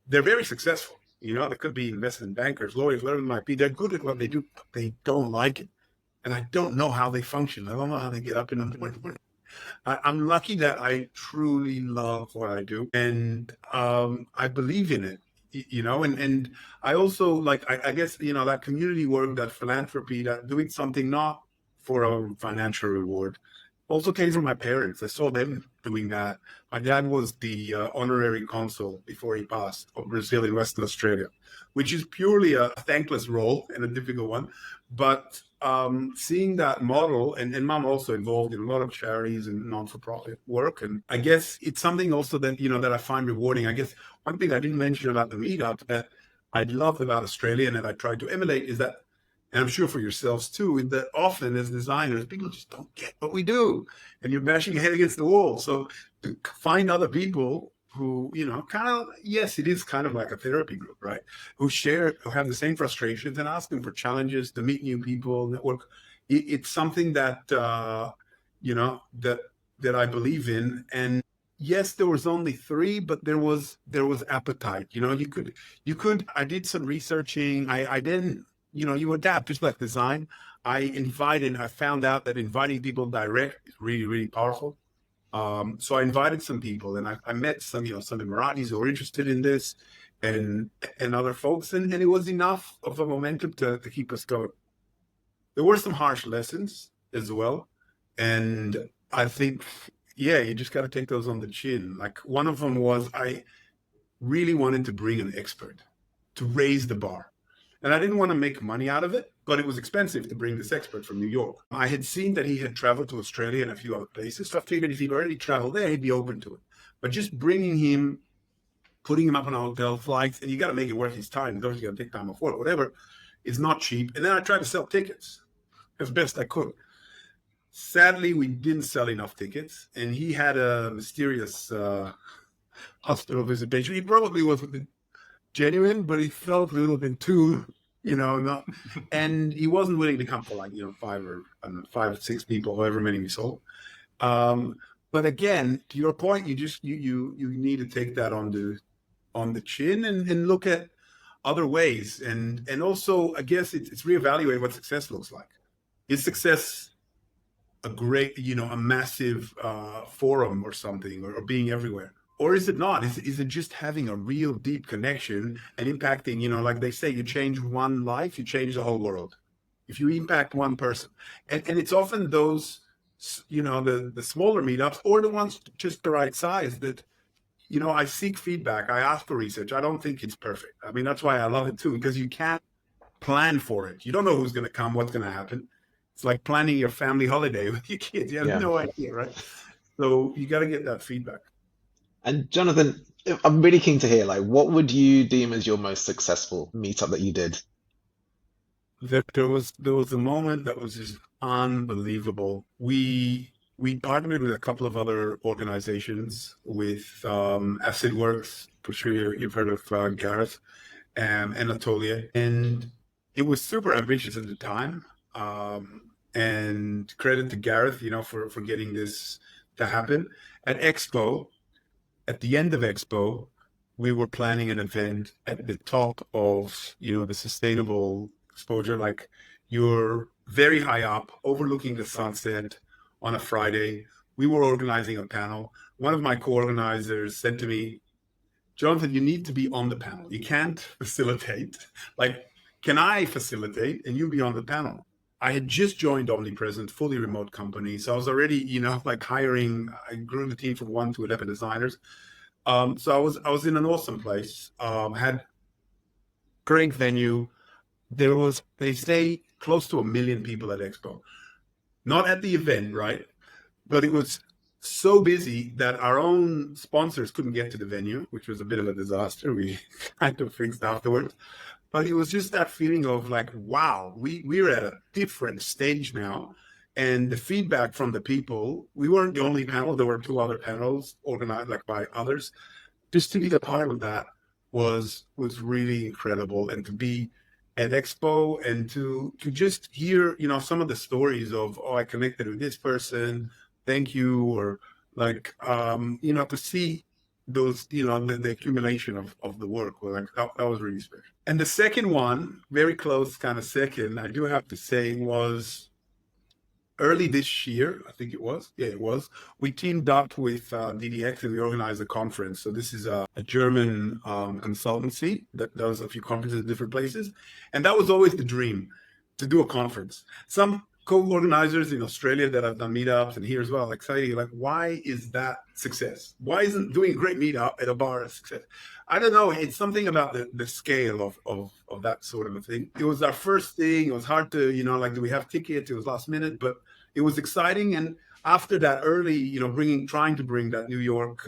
they're very successful. They could be investment bankers, lawyers, whatever it might be. They're good at what they do, but they don't like it. And I don't know how they function. I don't know how they get up in the morning. I'm lucky that I truly love what I do, and I believe in it. And I also I guess that community work, that philanthropy, that doing something not for a financial reward, also came from my parents. I saw them doing that. My dad was the honorary consul before he passed of Brazil in Western Australia, which is purely a thankless role and a difficult one. But seeing that model, and mom also involved in a lot of charities and non-for-profit work. And I guess it's something also that, that I find rewarding. I guess one thing I didn't mention about the meetup that I love about Australia and that I try to emulate is that, and I'm sure for yourselves too, is that often as designers, people just don't get what we do. And you're bashing your head against the wall. So to find other people who, kind of, yes, it is kind of like a therapy group, right? Who have the same frustrations and asking for challenges to meet new people, network. It's something that, that I believe in. And yes, there was only 3, but there was appetite. You could, I did some researching. I didn't, you adapt just like design. I found out that inviting people direct is really, really powerful. So I invited some people, and I met some Emiratis who were interested in this, and other folks, and it was enough of a momentum to keep us going. There were some harsh lessons as well, and I think, you just got to take those on the chin. Like one of them was I really wanted to bring an expert to raise the bar. And I didn't want to make money out of it, but it was expensive to bring this expert from New York. I had seen that he had traveled to Australia and a few other places, so I figured if he'd already traveled there, he'd be open to it. But just bringing him, putting him up on a hotel flights, and you got to make it worth his time. Don't you got to take time off work, whatever, is not cheap. And then I tried to sell tickets as best I could. Sadly, we didn't sell enough tickets, and he had a mysterious hospital visitation. He probably wasn't genuine, but he felt a little bit too, and he wasn't willing to come for 5 or 6 people, however many we sold. But again, to your point, you need to take that on the chin and look at other ways, and also I guess it's reevaluate what success looks like. Is success a great, a massive forum or something, or being everywhere? Or is it not? Is it just having a real deep connection and impacting, like they say, you change one life, you change the whole world. If you impact one person. And it's often those the smaller meetups or the ones just the right size that, I seek feedback. I ask for research. I don't think it's perfect. I mean, that's why I love it too, because you can't plan for it. You don't know who's going to come, what's going to happen. It's like planning your family holiday with your kids. You have Yeah. no idea, right? So you got to get that feedback. And Jonathan, I'm really keen to hear, like, what would you deem as your most successful meetup that you did? There was a moment that was just unbelievable. We partnered with a couple of other organizations with Acid Works. For sure you've heard of Gareth and Anatolia, and it was super ambitious at the time. And credit to Gareth, for getting this to happen. At Expo, at the end of Expo, we were planning an event at the top of, the sustainable exposure. Like, you're very high up, overlooking the sunset on a Friday. We were organizing a panel. One of my co-organizers said to me, Jonathan, you need to be on the panel. You can't facilitate. Like, can I facilitate and you be on the panel? I had just joined Omnipresent, fully remote company. So I was already, like hiring, I grew the team from 1 to 11 designers. So I was in an awesome place, had great venue. They say close to 1 million people at Expo, not at the event, right? But it was so busy that our own sponsors couldn't get to the venue, which was a bit of a disaster. We kind of fixed afterwards. But it was just that feeling of like, wow, we're at a different stage now. And the feedback from the people, we weren't the only panel. There were 2 other panels organized like by others. Just to be a part of that was really incredible. And to be at Expo and to just hear, some of the stories of, oh, I connected with this person, thank you, or like, to see those, the accumulation of the work, well, like that was really special. And the second one, very close kind of second, I do have to say, was early this year. I think it was. Yeah, it was. We teamed up with DDX and we organized a conference. So this is a German consultancy that does a few conferences in different places. And that was always the dream, to do a conference. Some co-organizers in Australia that have done meetups and here as well, exciting, like, why is that success? Why isn't doing a great meetup at a bar a success? I don't know. It's something about the scale of that sort of a thing. It was our first thing. It was hard to, like, do we have tickets? It was last minute, but it was exciting. And after that early, trying to bring that New York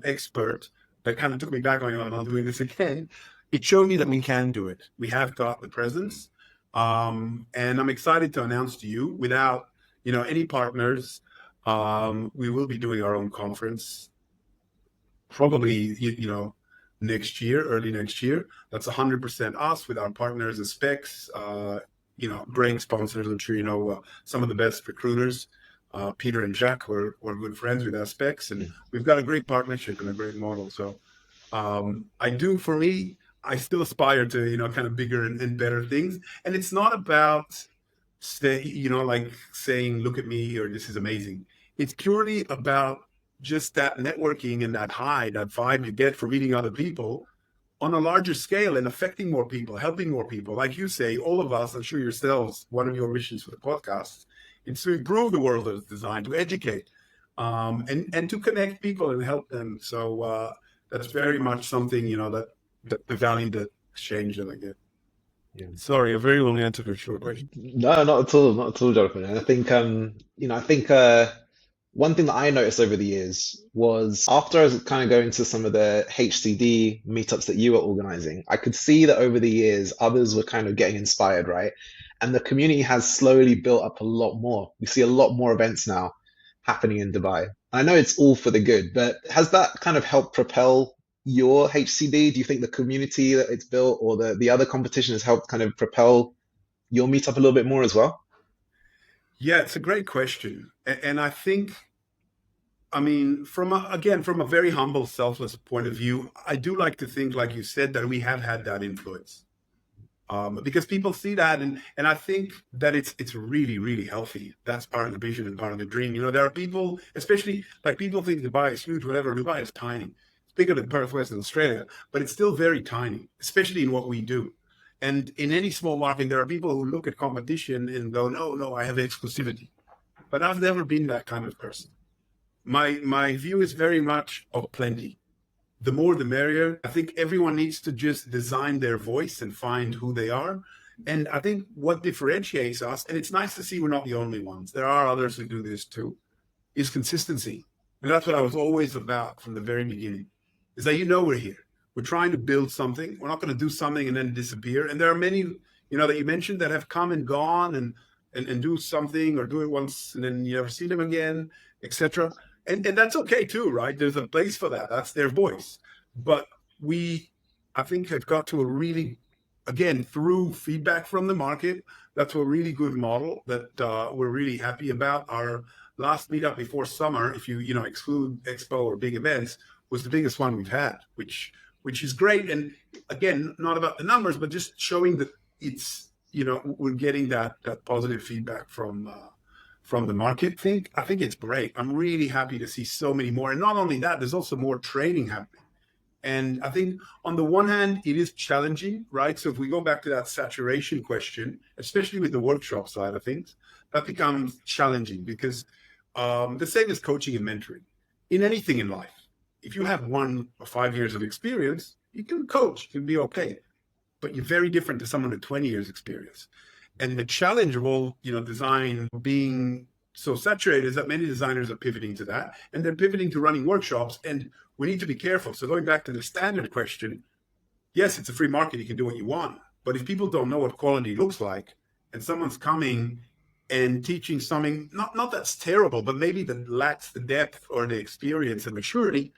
expert that kind of took me back on, I'm doing this again. It showed me that we can do it. We have got the presence. And I'm excited to announce to you, without, any partners, we will be doing our own conference, probably, next year, early next year. That's 100% us with our partners and specs, great sponsors. I'm sure some of the best recruiters. Peter and Jack were good friends with our specs, and we've got a great partnership and a great model. So I still aspire to, kind of bigger and better things. And it's not about saying, look at me, or this is amazing. It's purely about just that networking and that high, that vibe you get from meeting other people on a larger scale and affecting more people, helping more people. Like you say, all of us, I'm sure yourselves, one of your missions for the podcast is to improve the world of design, to educate, and to connect people and help them. So that's very much something, that the value that exchange that I get. Yeah. Sorry, a very long answer for a short question. No, not at all, Jonathan. And I think, one thing that I noticed over the years was after I was kind of going to some of the HCD meetups that you were organizing, I could see that over the years, others were kind of getting inspired, right? And the community has slowly built up a lot more. We see a lot more events now happening in Dubai. I know it's all for the good, but has that kind of helped propel your HCD? Do you think the community that it's built or the other competition has helped kind of propel your meetup a little bit more as well? Yeah, it's a great question. And I think, from a very humble, selfless point of view, I do like to think, like you said, that we have had that influence. Because people see that, and I think that it's really, really healthy. That's part of the vision and part of the dream. There are people, especially like people think Dubai is huge, whatever. Dubai is tiny. It's bigger than Perth, Western Australia, but it's still very tiny, especially in what we do. And in any small market, there are people who look at competition and go, no, I have exclusivity. but I've never been that kind of person. My view is very much of plenty. The more the merrier. I think everyone needs to just design their voice and find who they are. And I think what differentiates us, and it's nice to see we're not the only ones, there are others who do this too, is consistency. And that's what I was always about from the very beginning, is that we're here. We're trying to build something. We're not going to do something and then disappear. And there are many, that you mentioned that have come and gone and do something or do it once and then you never see them again, etc. And that's okay too, right? There's a place for that. That's their voice. But I think, have got to a really, again, through feedback from the market, that's a really good model that we're really happy about. Our last meetup before summer, if you exclude expo or big events, was the biggest one we've had, which is great. And again, not about the numbers, but just showing that it's, we're getting that positive feedback from the market. I think it's great. I'm really happy to see so many more. And not only that, there's also more training happening. And I think on the one hand, it is challenging, right? So if we go back to that saturation question, especially with the workshop side of things, that becomes challenging because the same as coaching and mentoring in anything in life. If you have 1 or 5 years of experience, you can coach, you can be okay. But you're very different to someone with 20 years experience. And the challenge of all, design being so saturated is that many designers are pivoting to that, and they're pivoting to running workshops, and we need to be careful. So going back to the standard question, yes, it's a free market, you can do what you want, but if people don't know what quality looks like, and someone's coming and teaching something, not that's terrible, but maybe that lacks the depth or the experience and maturity,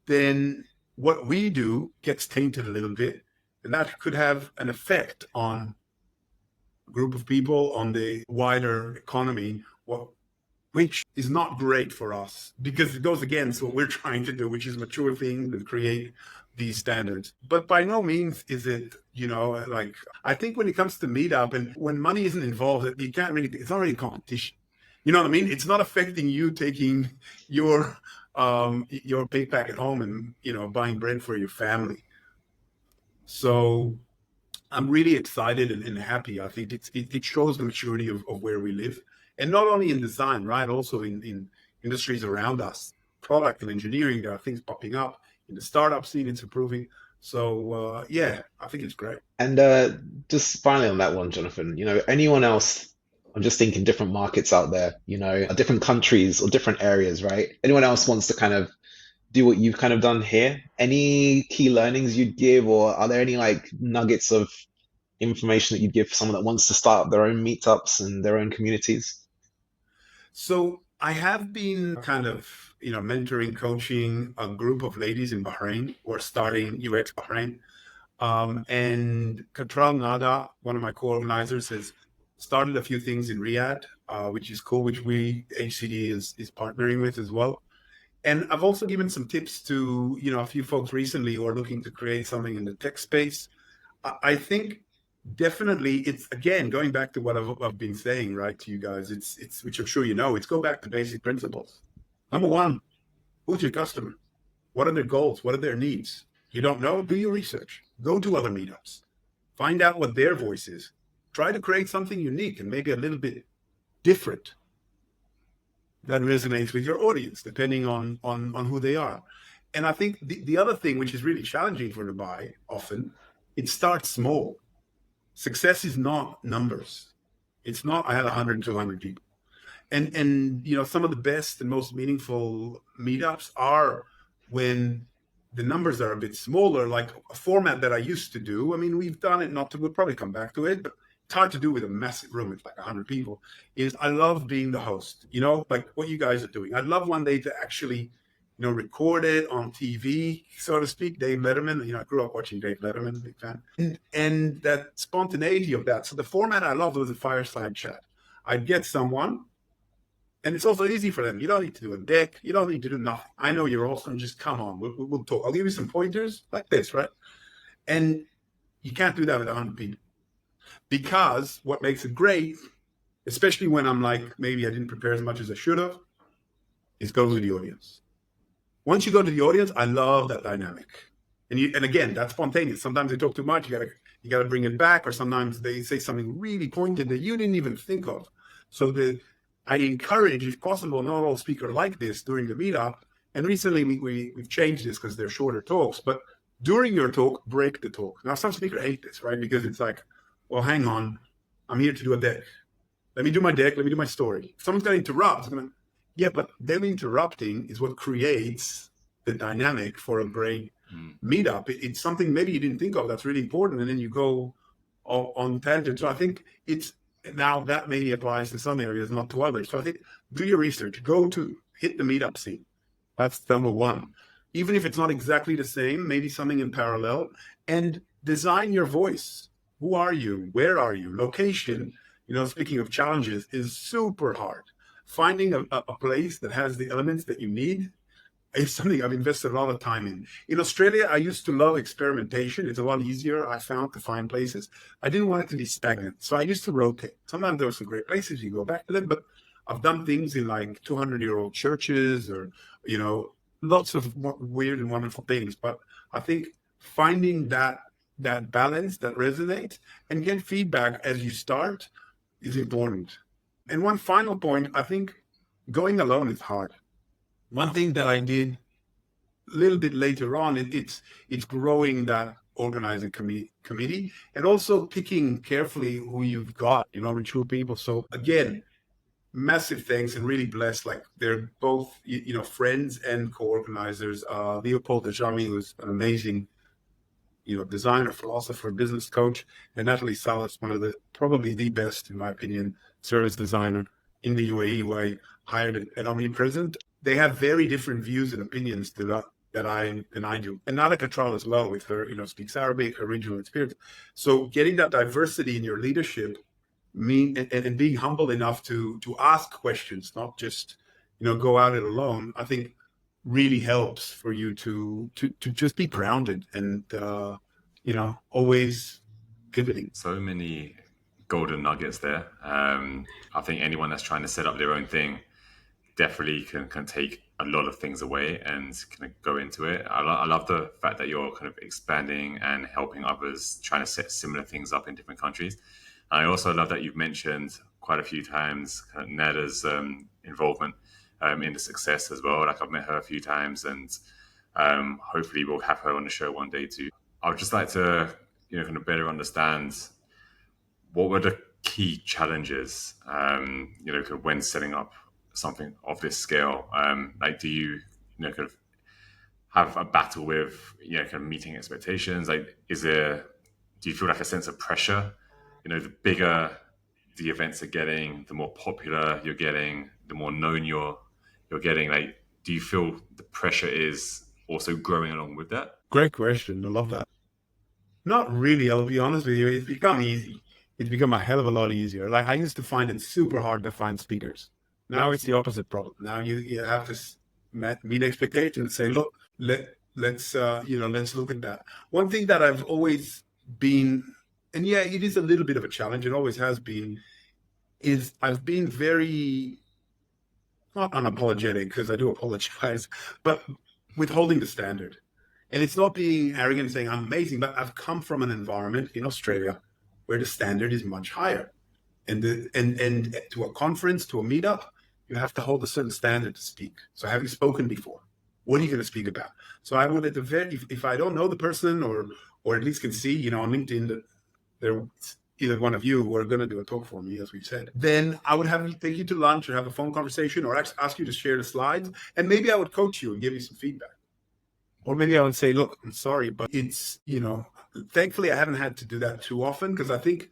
then what we do gets tainted a little bit, and that could have an effect on group of people, on the wider economy, which is not great for us because it goes against what we're trying to do, which is mature things and create these standards. But by no means is it, I think when it comes to Meetup and when money isn't involved, you can't really, it's not really competition. You know what I mean? It's not affecting you taking your payback at home and, buying bread for your family. So I'm really excited and happy. I think it shows the maturity of where we live. And not only in design, right? Also in industries around us, product and engineering, there are things popping up. In the startup scene, it's improving. So, I think it's great. And just finally on that one, Jonathan, anyone else, I'm just thinking different markets out there, different countries or different areas, right? Anyone else wants to kind of do what you've kind of done here? Any key learnings you'd give, or are there any nuggets of information that you'd give for someone that wants to start up their own meetups and their own communities? So I have been kind of, mentoring, coaching a group of ladies in Bahrain who are starting UX Bahrain. And Katral Nada, one of my co-organizers, has started a few things in Riyadh, which is cool, which HCD is partnering with as well. And I've also given some tips to, a few folks recently who are looking to create something in the tech space. I think definitely it's, again, going back to what I've been saying, right, to you guys, it's which I'm sure it's go back to basic principles. Number one, who's your customer? What are their goals? What are their needs? You don't know? Do your research. Go to other meetups. Find out what their voice is. Try to create something unique and maybe a little bit different that resonates with your audience, depending on who they are. And I think the other thing, which is really challenging for Dubai often, it starts small. Success is not numbers. It's not, I had 100, 200 people. And some of the best and most meaningful meetups are when the numbers are a bit smaller, like a format that I used to do. I mean, we've done it, we'll probably come back to it, but it's hard to do with a massive room. It's like 100 people. I love being the host, like what you guys are doing. I'd love one day to actually, record it on TV, so to speak. Dave Letterman, I grew up watching Dave Letterman, big fan. And that spontaneity of that. So the format I loved was a fireside chat. I'd get someone, and it's also easy for them. You don't need to do a deck. You don't need to do nothing. I know you're awesome. Just come on. We'll talk. I'll give you some pointers like this, right? And you can't do that with 100 people. Because what makes it great, especially when I'm like, maybe I didn't prepare as much as I should have, is go to the audience. Once you go to the audience, I love that dynamic. And again, that's spontaneous. Sometimes they talk too much. You gotta bring it back, or sometimes they say something really pointed that you didn't even think of. So I encourage, if possible, not all speakers like this during the meetup. And recently we've changed this because they're shorter talks, but during your talk, break the talk. Now, some speakers hate this, right? Because it's like, well, hang on, I'm here to do a deck. Let me do my deck. Let me do my story. If someone's going to interrupt, yeah, but them interrupting is what creates the dynamic for a great meetup. It's something maybe you didn't think of that's really important, and then you go on tangent. So I think it's now that maybe applies to some areas, not to others. So I think do your research. Go to hit the meetup scene. That's number one. Even if it's not exactly the same, maybe something in parallel, and design your voice. Who are you? Where are you? Location. Speaking of challenges, is super hard. Finding a place that has the elements that you need is something I've invested a lot of time in. In Australia, I used to love experimentation. It's a lot easier, I found, to find places. I didn't want it to be stagnant, so I used to rotate. Sometimes there were some great places, you go back to them, but I've done things in like 200-year-old churches or, lots of weird and wonderful things. But I think finding that balance that resonates and get feedback as you start is important. And one final point, I think going alone is hard. One thing that I did a little bit later on, it's growing that organizing committee and also picking carefully who you've got, mature people. So again, massive thanks and really blessed. Like they're both, friends and co-organizers. Leopold Dejami, who's an amazing, designer, philosopher, business coach, and Natalie Salas, one of probably the best, in my opinion, service designer in the UAE, who I hired at omnipresent. They have very different views and opinions that I do. And Nala Katral as well, with her, speaks Arabic, her regional experience. So getting that diversity in your leadership and being humble enough to ask questions, not just, go at it alone, I think really helps for you to just be grounded and, always pivoting. So many golden nuggets there. I think anyone that's trying to set up their own thing definitely can take a lot of things away and kind of go into it. I love the fact that you're kind of expanding and helping others trying to set similar things up in different countries. And I also love that you've mentioned quite a few times kind of Nada's involvement in the success as well. Like I've met her a few times, and hopefully we'll have her on the show one day too. I would just like to, kind of better understand what were the key challenges, kind of when setting up something of this scale. Like, do you, kind of have a battle with, kind of meeting expectations? Like, do you feel like a sense of pressure? The bigger the events are getting, the more popular you're getting, the more known you're getting. Like, do you feel the pressure is also growing along with that? Great question. I love that. Not really, I'll be honest with you. It's become easy. It's become a hell of a lot easier. Like I used to find it super hard to find speakers. Now it's the opposite problem. Now you have to meet expectations and say, look, let's look at that. One thing that I've always been, and yeah, it is a little bit of a challenge, it always has been, is I've been very, not unapologetic, because I do apologize, but withholding the standard. And it's not being arrogant saying I'm amazing, but I've come from an environment in Australia where the standard is much higher. And to a conference, to a meetup, you have to hold a certain standard to speak. So have you spoken before? What are you going to speak about? So I would, at the very, if I don't know the person or at least can see, on LinkedIn that there's either one of you who are going to do a talk for me, as we said, then I would have take you to lunch or have a phone conversation or ask you to share the slides. And maybe I would coach you and give you some feedback. Or maybe I would say, look, I'm sorry, but it's, thankfully I haven't had to do that too often, because I think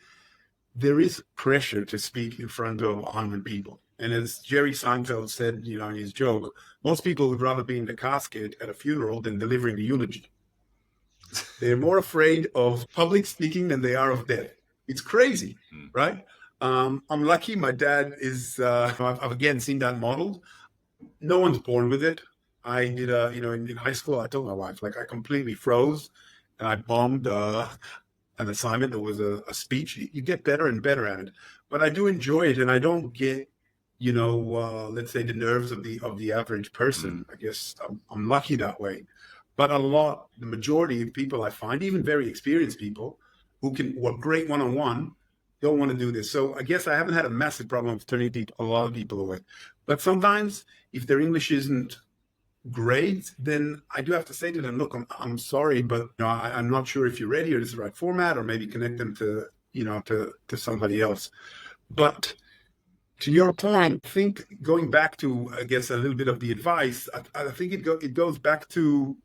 there is pressure to speak in front of 100 people. And as Jerry Seinfeld said, in his joke, most people would rather be in the casket at a funeral than delivering the eulogy. They're more afraid of public speaking than they are of death. It's crazy, right? I'm lucky my dad is, I've again seen that modeled. No one's born with it. I did in high school, I told my wife, like I completely froze and I bombed an assignment that was a speech. You get better and better at it, but I do enjoy it, and I don't get, let's say the nerves of the average person. I guess I'm lucky that way. But the majority of people I find, even very experienced people who are great one-on-one, don't want to do this. So I guess I haven't had a massive problem of turning a lot of people away. But sometimes if their English isn't great, then I do have to say to them, look, I'm sorry, but I'm not sure if you're ready or this is the right format, or maybe connect them to, to somebody else. But to your point, I think going back to, I guess, a little bit of the advice, I think it goes back to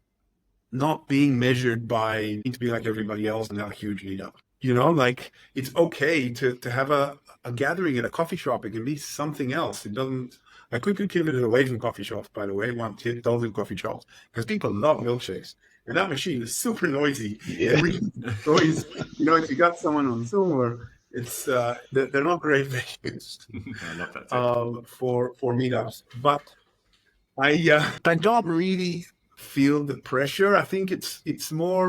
not being measured by needing to be like everybody else and have a huge meetup. Like it's okay to have a gathering at a coffee shop. It can be something else. It doesn't. I quickly pivoted away from coffee shops, by the way. One kid told them coffee shops because people love milkshakes, and that machine is super noisy. Yeah. Noise. If you got someone on Zoom, or it's they're not great venues. I love that too. For meetups, but I don't really feel the pressure. I think it's more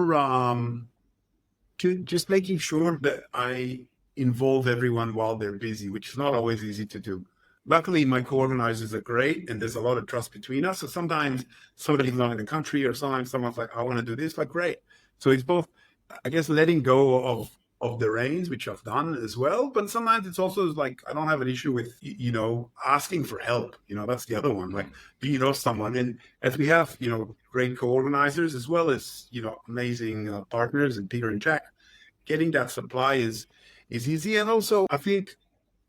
to just making sure that I involve everyone while they're busy, which is not always easy to do. Luckily, my co-organizers are great, and there's a lot of trust between us. So sometimes somebody's not in the country, or sometimes someone's like, I want to do this, like, great. So it's both, I guess, letting go of the reins, which I've done as well. But sometimes it's also like, I don't have an issue with, asking for help. That's the other one. Like, do you know someone? And as we have, great co-organizers as well as, amazing partners, and Peter and Jack, getting that supply is easy. And also, I think,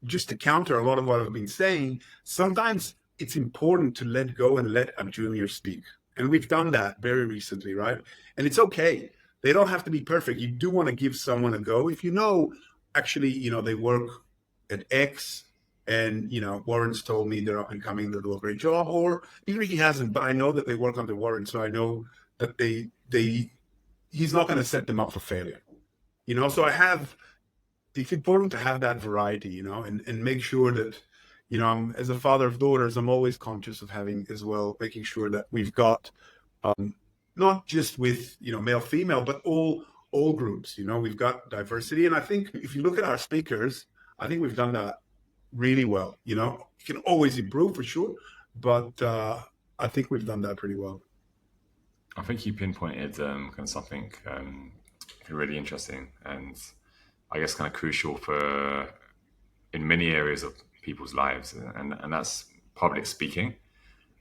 just to counter a lot of what I've been saying, sometimes it's important to let go and let a junior speak. And we've done that very recently, right? And it's okay. They don't have to be perfect. You do want to give someone a go. If actually, they work at X, and, Warren's told me they're up and coming, they'll do a great job, or even if he hasn't, but I know that they work under Warren, so I know that he's not going to set them up for failure. So it's important to have that variety, and make sure that, as a father of daughters, I'm always conscious of having as well, making sure that we've got, not just with, male, female, but all groups, we've got diversity. And I think if you look at our speakers, I think we've done that really well. You can always improve for sure, but I think we've done that pretty well. I think you pinpointed kind of something really interesting, and I guess kind of crucial in many areas of people's lives, and that's public speaking.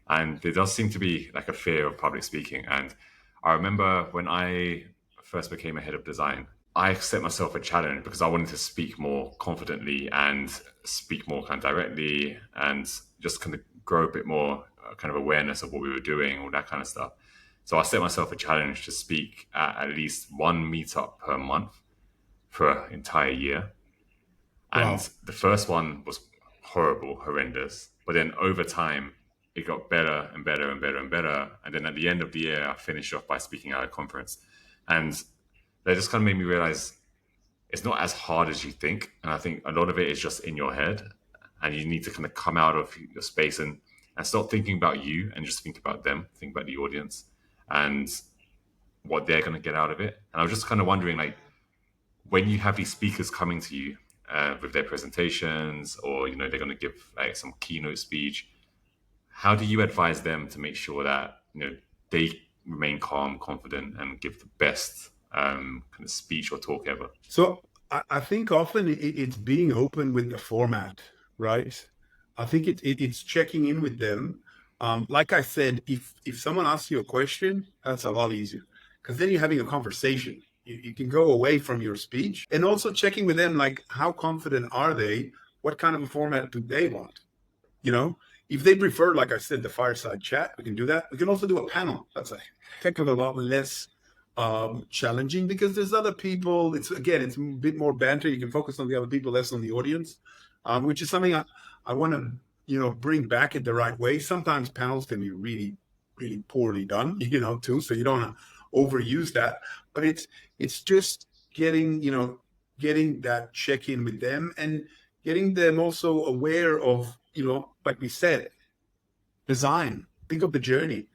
And there does seem to be like a fear of public speaking. And I remember when I first became a head of design, I set myself a challenge because I wanted to speak more confidently and speak more kind of directly, and just kind of grow a bit more kind of awareness of what we were doing, all that kind of stuff. So I set myself a challenge to speak at least one meetup per month for an entire year. And wow. The first one was horrendous. But then over time, it got better and better and better and better. And then at the end of the year, I finished off by speaking at a conference. And that just kind of made me realize it's not as hard as you think. And I think a lot of it is just in your head. And you need to kind of come out of your space and stop thinking about you and just think about them, think about the audience and what they're going to get out of it. And I was just kind of wondering, like, when you have these speakers coming to you with their presentations, or, they're going to give like some keynote speech, how do you advise them to make sure that, they remain calm, confident, and give the best kind of speech or talk ever? So I think often it's being open with the format, right? I think it's checking in with them. Like I said, if someone asks you a question, that's a lot easier, because then you're having a conversation. You can go away from your speech, and also checking with them, like, how confident are they? What kind of a format do they want? If they prefer, like I said, the fireside chat, we can do that. We can also do a panel. That's a heck of a lot less challenging, because there's other people. It's a bit more banter. You can focus on the other people, less on the audience, which is something I want to, bring back in the right way. Sometimes panels can be really, really poorly done, too. So you don't want to overuse that, but it's just getting that check-in with them, and getting them also aware of, like we said, design. Think of the journey.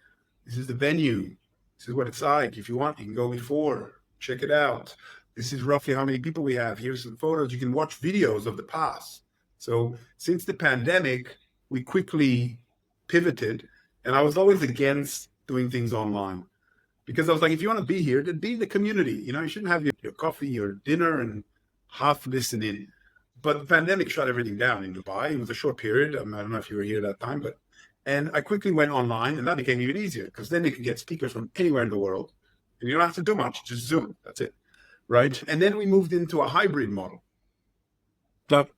This is the venue. This is what it's like. If you want, you can go before, check it out. This is roughly how many people we have. Here's some photos. You can watch videos of the past. So since the pandemic, we quickly pivoted, and I was always against doing things online, because I was like, if you want to be here, then be in the community. You shouldn't have your coffee or dinner and half listen in. But the pandemic shut everything down in Dubai. It was a short period. I don't know if you were here at that time, and I quickly went online, and that became even easier because then you can get speakers from anywhere in the world, and you don't have to do much, just Zoom. That's it, right? And then we moved into a hybrid model. But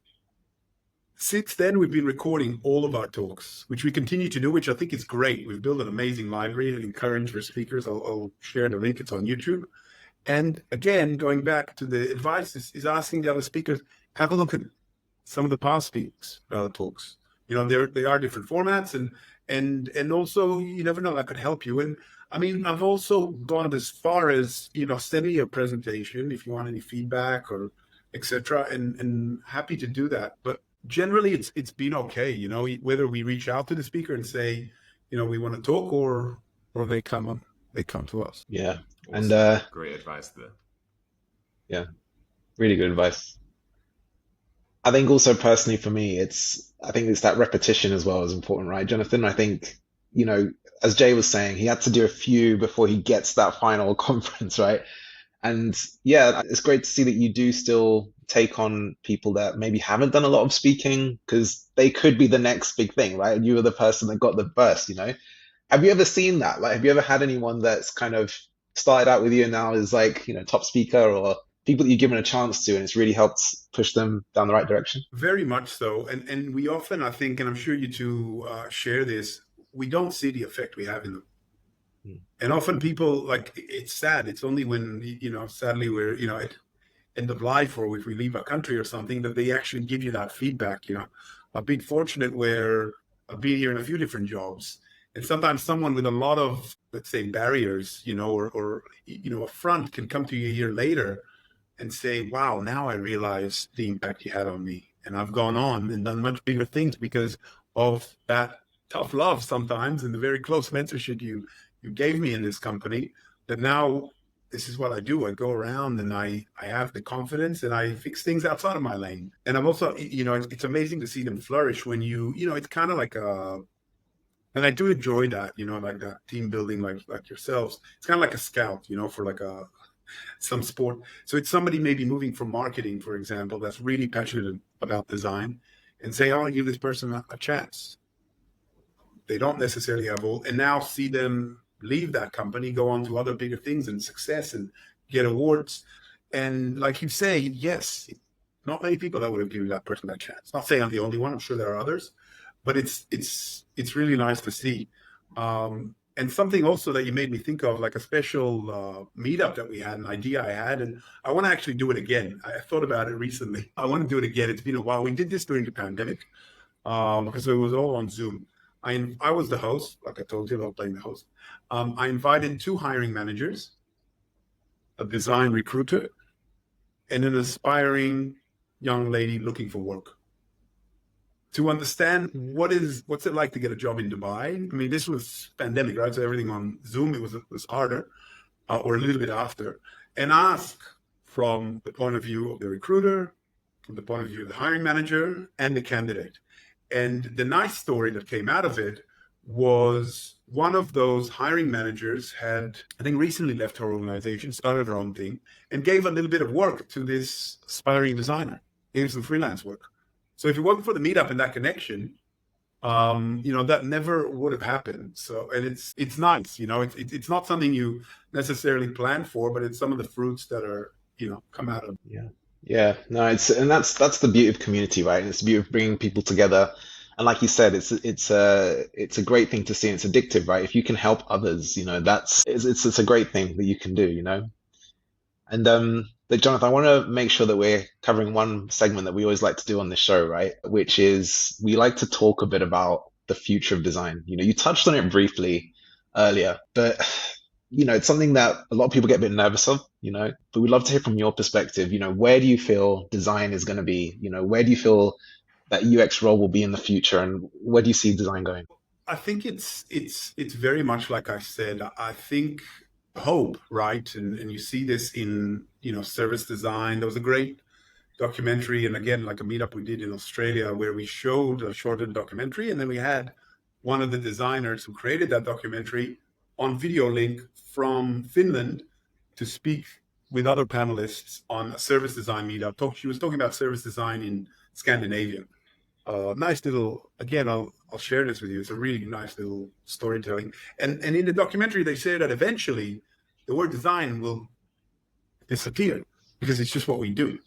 since then, we've been recording all of our talks, which we continue to do, which I think is great. We've built an amazing library and encourage for speakers. I'll share the link. It's on YouTube. And again, going back to the advice is asking the other speakers, have a look at some of the past talks. They are different formats, and also you never know, that could help you. And I mean, I've also gone as far as send me a presentation if you want any feedback or etc. And happy to do that. But generally, it's been okay. Whether we reach out to the speaker and say, we want to talk, or they come to us. Yeah. Awesome. And great advice there. Yeah, really good advice. I think also personally for me, I think it's that repetition as well is important, right, Jonathan? I think, as Jay was saying, he had to do a few before he gets that final conference, right? And yeah, it's great to see that you do still take on people that maybe haven't done a lot of speaking, because they could be the next big thing, right? You were the person that got the burst, Have you ever seen that? Like, have you ever had anyone that's kind of started out with you and now is like, top speaker, or people that you've given a chance to and it's really helped push them down the right direction? Very much so. And we often, I think, and I'm sure you two share this, we don't see the effect we have in them. And often people, it's sad. It's only when, sadly we're, at end of life, or if we leave our country or something, that they actually give you that feedback. I've been fortunate where I've been here in a few different jobs. And sometimes someone with a lot of, let's say, barriers, or a front can come to you a year later and say, wow, now I realize the impact you had on me. And I've gone on and done much bigger things because of that tough love sometimes and the very close mentorship you gave me in this company, that now this is what I do. I go around and I have the confidence and I fix things outside of my lane. And I'm also, it's amazing to see them flourish when it's kind of like and I do enjoy that, like that team building, like yourselves. It's kind of like a scout, for some sport. So it's somebody maybe moving from marketing, for example, that's really passionate about design, and say, I want to give this person a chance. They don't necessarily have all, and now see them leave that company, go on to other bigger things and success and get awards. And like you say, yes, not many people that would have given that person that chance. Not saying I'm the only one. I'm sure there are others. But it's really nice to see. And something also that you made me think of, like a special meetup that we had, an idea I had, and I want to actually do it again. I thought about it recently. I want to do it again. It's been a while. We did this during the pandemic because it was all on Zoom. I was the host, like I told you, about playing the host. I invited 2 hiring managers, a design recruiter, and an aspiring young lady looking for work, to understand what's it like to get a job in Dubai. I mean, this was pandemic, right? So everything on Zoom, it was harder, or a little bit after. And ask from the point of view of the recruiter, from the point of view of the hiring manager and the candidate. And the nice story that came out of it was one of those hiring managers had, I think, recently left her organization, started her own thing, and gave a little bit of work to this aspiring designer, gave some freelance work. So if it wasn't for the meetup and that connection, that never would have happened. So, and it's nice, it's not something you necessarily plan for, but it's some of the fruits that are, come out of. Yeah, no, that's the beauty of community, right? And it's the beauty of bringing people together. And like you said, it's a great thing to see. And it's addictive, right? If you can help others, it's a great thing that you can do, And but Jonathan, I want to make sure that we're covering one segment that we always like to do on this show, right? Which is we like to talk a bit about the future of design. You touched on it briefly earlier, but it's something that a lot of people get a bit nervous of, but we'd love to hear from your perspective. Where do you feel design is going to be? Where do you feel that UX role will be in the future, and where do you see design going? I think it's very much like I said. I think hope, right? And you see this in, service design. There was a great documentary, and again, like a meetup we did in Australia, where we showed a shortened documentary, and then we had one of the designers who created that documentary on video link from Finland to speak with other panelists on a service design meetup. She was talking about service design in Scandinavia. Nice little, again, I'll share this with you. It's a really nice little storytelling. And in the documentary, they say that eventually the word design will disappear because it's just what we do.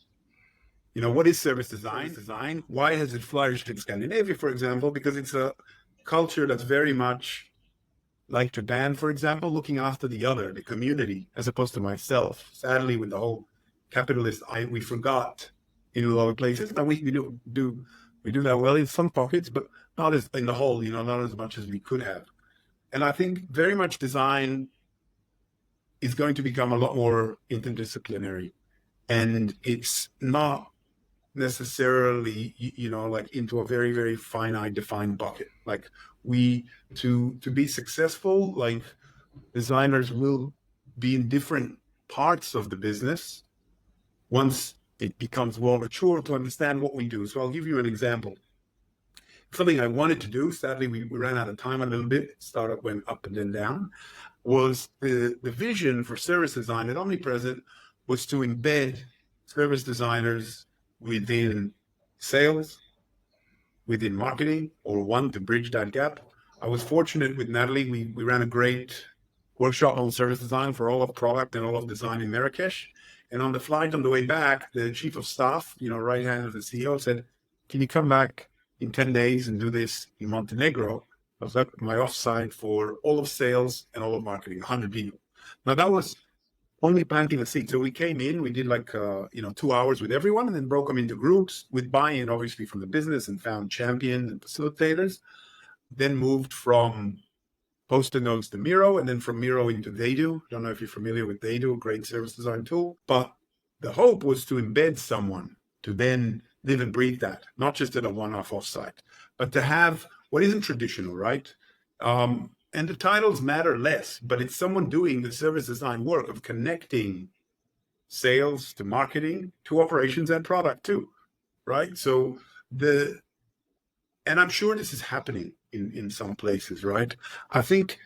You know, what is service design? Why has it flourished in Scandinavia, for example? Because it's a culture that's very much like Japan, for example, looking after the other, the community, as opposed to myself. Sadly, with the whole capitalist, we forgot in a lot of places. And we do that well in some pockets, but not as in the whole, you know, not as much as we could have. And I think very much design is going to become a lot more interdisciplinary. And it's not necessarily, you know, like into a very, very finite defined bucket. Like to be successful, like designers will be in different parts of the business once it becomes more mature to understand what we do. So I'll give you an example. Something I wanted to do, sadly we ran out of time a little bit, startup went up and then down, was the vision for service design at Omnipresent was to embed service designers within sales, within marketing, or one to bridge that gap. I was fortunate with Natalie. We ran a great workshop on service design for all of product and all of design in Marrakesh. And on the flight on the way back, the chief of staff, you know, right hand of the CEO said, "Can you come back in 10 days and do this in Montenegro?" I was at my offsite for all of sales and all of marketing, 100 people. Now that was only planting a seed. So we came in, we did like, 2 hours with everyone and then broke them into groups with buy-in, obviously, from the business and found champions and facilitators. Then moved from post-it notes to Miro, and then from Miro into Theydo. I don't know if you're familiar with Theydo, a great service design tool. But the hope was to embed someone to then live and breathe that, not just at a one-off offsite, but to have what isn't traditional, right? And the titles matter less, but it's someone doing the service design work of connecting sales to marketing to operations and product too, right? So and I'm sure this is happening in some places, right? I think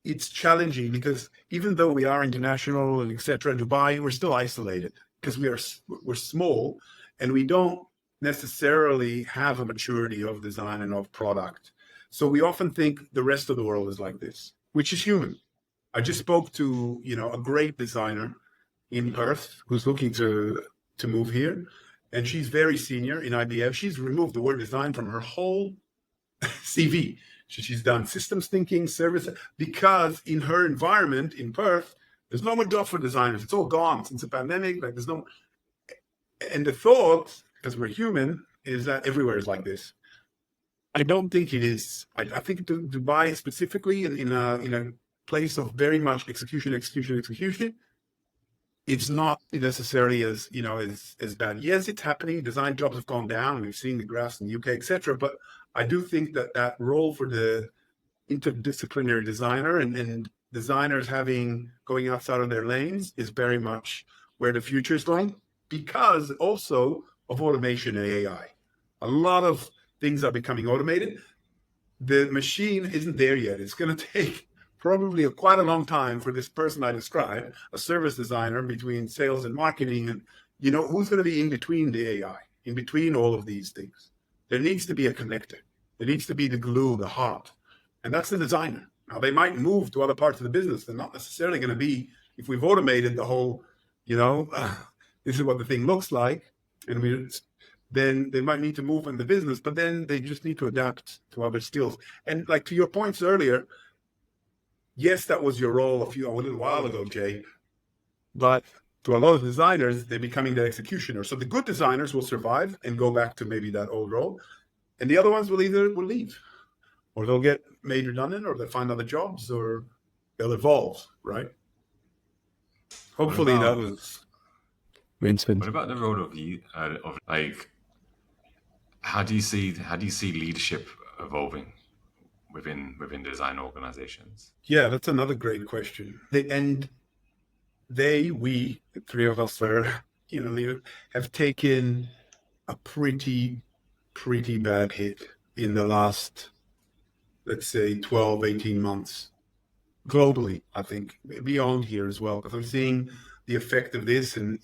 it's challenging because even though we are international and et cetera, in Dubai, we're still isolated because we're small and we don't necessarily have a maturity of design and of product. So we often think the rest of the world is like this, which is human. I just spoke to, a great designer in Perth who's looking to move here. And she's very senior in IBM. She's removed the word design from her whole CV. She's done systems thinking, service, because in her environment in Perth, there's no more job for designers. It's all gone since the pandemic. Like there's no, and the thought, because we're human, is that everywhere is like this. I don't think it is. I think Dubai specifically in a place of very much execution. It's not necessarily as bad. Yes, it's happening. Design jobs have gone down. We've seen the graphs in the UK, etc. But I do think that role for the interdisciplinary designer and designers going outside of their lanes is very much where the future is going, because also of automation and AI. A lot of things are becoming automated. The machine isn't there yet. It's going to take probably quite a long time for this person I described, a service designer between sales and marketing, and who's going to be in between the AI, in between all of these things. There needs to be a connector. There needs to be the glue, the heart, and that's the designer. Now they might move to other parts of the business. They're not necessarily going to be, if we've automated the whole, this is what the thing looks like, and then they might need to move in the business, but then they just need to adapt to other skills. And like to your points earlier, yes, that was your role a little while ago, Jay, but to a lot of designers, they're becoming the executioner. So the good designers will survive and go back to maybe that old role. And the other ones will leave, or they'll get made redundant, or they'll find other jobs, or they'll evolve, right? Hopefully that was... What about the role of how do you see leadership evolving within design organizations? Yeah, that's another great question. We, the three of us are, have taken a pretty bad hit in the last, let's say, 12, 18 months. Globally, I think, beyond here as well. Because I'm seeing the effect of this. And,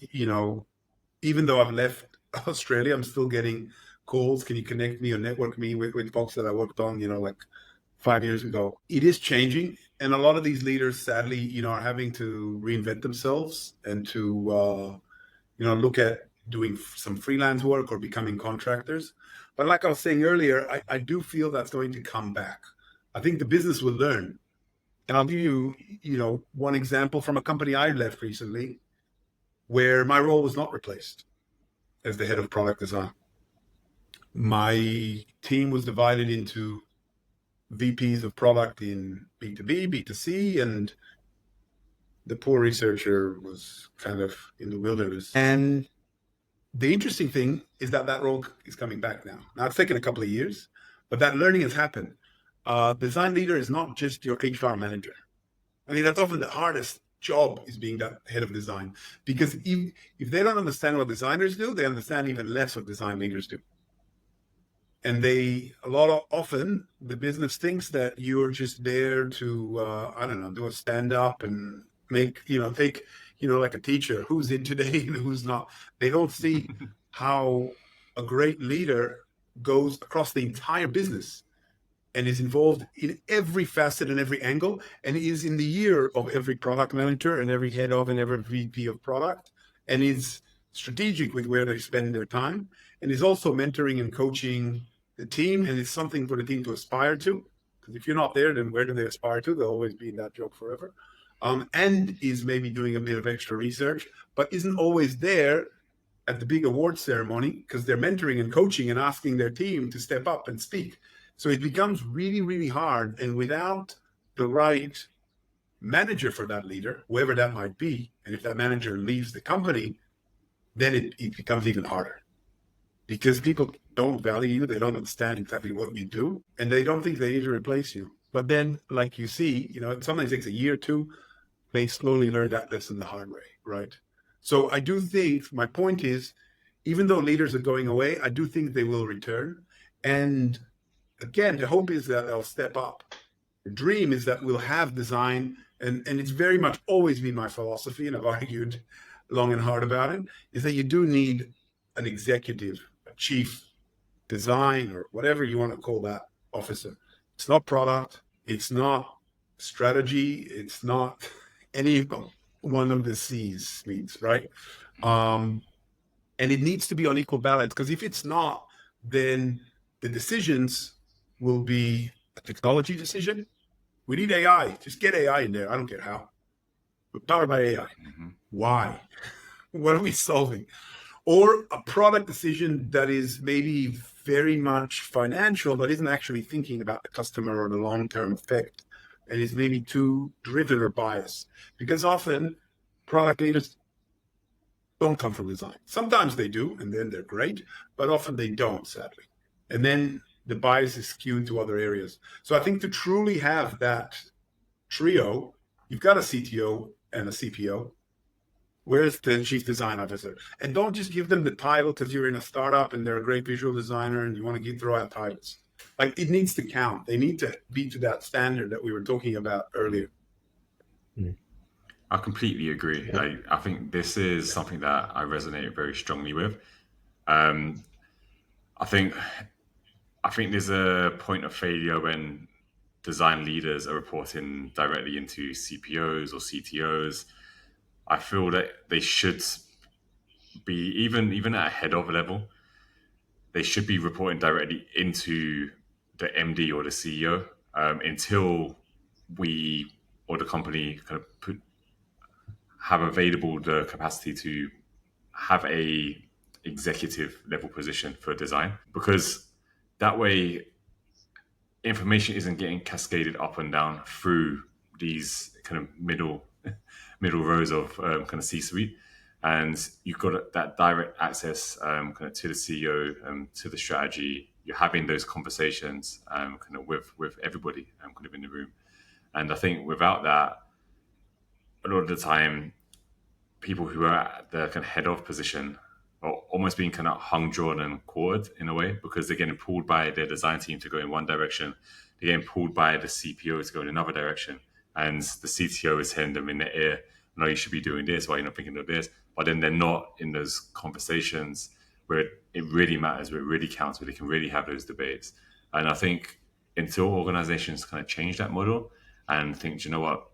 even though I've left Australia, I'm still getting calls. Can you connect me or network me with folks that I worked on, like 5 years ago? It is changing. And a lot of these leaders, sadly, are having to reinvent themselves and to, look at doing some freelance work or becoming contractors. But like I was saying earlier, I do feel that's going to come back. I think the business will learn. And I'll give you, one example from a company I left recently where my role was not replaced as the head of product design. My team was divided into VPs of product in B2B, B2C, and the poor researcher was kind of in the wilderness. And the interesting thing is that role is coming back now. Now, it's taken a couple of years, but that learning has happened. Design leader is not just your HR manager. I mean, that's often the hardest job, is being that head of design, because if they don't understand what designers do, they understand even less what design leaders do. And often the business thinks that you're just there to, do a stand up and take, like a teacher, who's in today and who's not. They don't see how a great leader goes across the entire business and is involved in every facet and every angle, and is in the ear of every product manager and every head of and every VP of product, and is strategic with where they spend their time, and is also mentoring and coaching the team, and it's something for the team to aspire to. Because if you're not there, then where do they aspire to? They'll always be in that job forever. And is maybe doing a bit of extra research, but isn't always there at the big award ceremony, because they're mentoring and coaching and asking their team to step up and speak. So it becomes really, really hard. And without the right manager for that leader, whoever that might be, and if that manager leaves the company, then it becomes even harder. Because people don't value you, they don't understand exactly what you do, and they don't think they need to replace you. But then, like you see, it sometimes takes a year or two, they slowly learn that lesson the hard way, right? So I do think, my point is, even though leaders are going away, I do think they will return. And again, the hope is that they'll step up. The dream is that we'll have design, and it's very much always been my philosophy, and I've argued long and hard about it, is that you do need an executive, a chief design, or whatever you want to call that officer. It's not product, it's not strategy, it's not any one of the C's, right? And it needs to be on equal balance, because if it's not, then the decisions will be a technology decision. We need AI. Just get AI in there. I don't care how. We're powered by AI. Mm-hmm. Why? What are we solving? Or a product decision that is maybe very much financial, but isn't actually thinking about the customer or the long-term effect, and is maybe too driven or biased. Because often product leaders don't come from design. Sometimes they do, and then they're great, but often they don't, sadly. And then the bias is skewed to other areas. So I think to truly have that trio, you've got a CTO and a CPO. Where's the chief design officer? And don't just give them the title because you're in a startup and they're a great visual designer and you want to throw out titles. Like, it needs to count. They need to be to that standard that we were talking about earlier. I completely agree. Yeah. I think this is something that I resonate very strongly with. I think there's a point of failure when design leaders are reporting directly into CPOs or CTOs. I feel that they should be, even at a head of level, they should be reporting directly into the MD or the CEO until we or the company kind of have available the capacity to have a executive level position for design, because that way information isn't getting cascaded up and down through these kind of middle rows of kind of C-suite, and you've got that direct access kind of to the CEO, to the strategy. You're having those conversations kind of with everybody kind of in the room. And I think without that, a lot of the time, people who are at the kind of head of position are almost being kind of hung, drawn, and quartered in a way, because they're getting pulled by their design team to go in one direction. They're getting pulled by the CPO to go in another direction. And the CTO is telling them in their ear, no, you should be doing this, why are you not thinking of this? But then they're not in those conversations where it really matters, where it really counts, where they can really have those debates. And I think until organizations kind of change that model and think, you know what,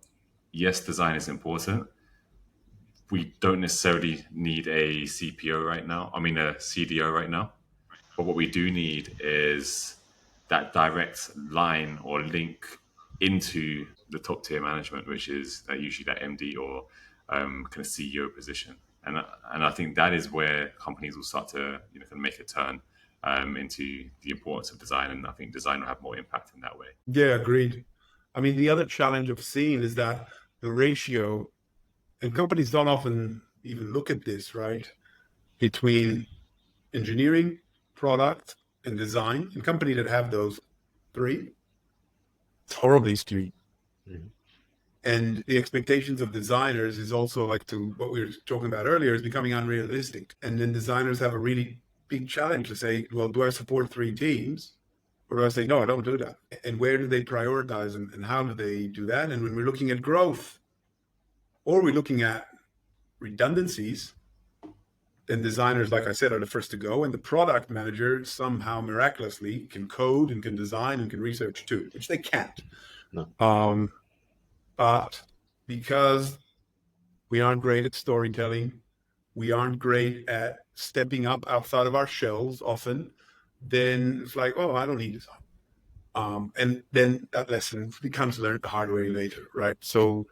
yes, design is important. We don't necessarily need a CPO right now. I mean, a CDO right now. But what we do need is that direct line or link into the top tier management, which is usually that MD or kind of CEO position. And I think that is where companies will start to kind of make a turn into the importance of design. And I think design will have more impact in that way. Yeah, agreed. I mean, the other challenge I've seen is that the ratio, and companies don't often even look at this, right, between engineering, product, and design. And companies that have those three, it's horribly skewed. Mhm. And the expectations of designers is also, like, to what we were talking about earlier, is becoming unrealistic. And then designers have a really big challenge to say, well, do I support 3 teams? Or do I say, no, I don't do that? And where do they prioritize and how do they do that? And when we're looking at growth or we're looking at redundancies, then designers, like I said, are the first to go. And the product manager somehow miraculously can code and can design and can research too, which they can't. No. But because we aren't great at storytelling, we aren't great at stepping up outside of our shells often, then it's like, oh, I don't need design. And then that lesson becomes learned the hard way later, right? So,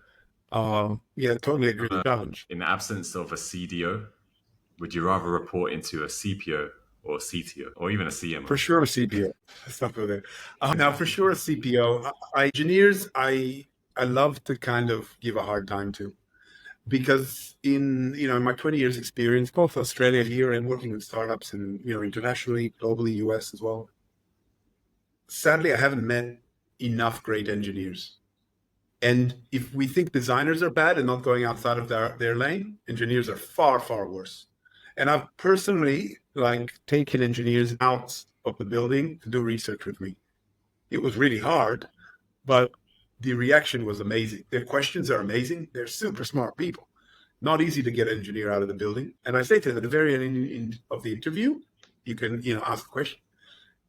yeah, totally agree with the challenge. In the absence of a CDO, would you rather report into a CPO or CTO or even a CMO? For sure, a CPO. Let's not go there. Now, for sure, a CPO. Engineers, I love to kind of give a hard time to, because in my 20 years experience, both Australia here and working with startups and internationally, globally, US as well. Sadly, I haven't met enough great engineers. And if we think designers are bad and not going outside of their lane, engineers are far, far worse. And I've personally taken engineers out of the building to do research with me. It was really hard, but the reaction was amazing. Their questions are amazing. They're super smart people. Not easy to get an engineer out of the building. And I say to them at the very end of the interview, you can ask a question.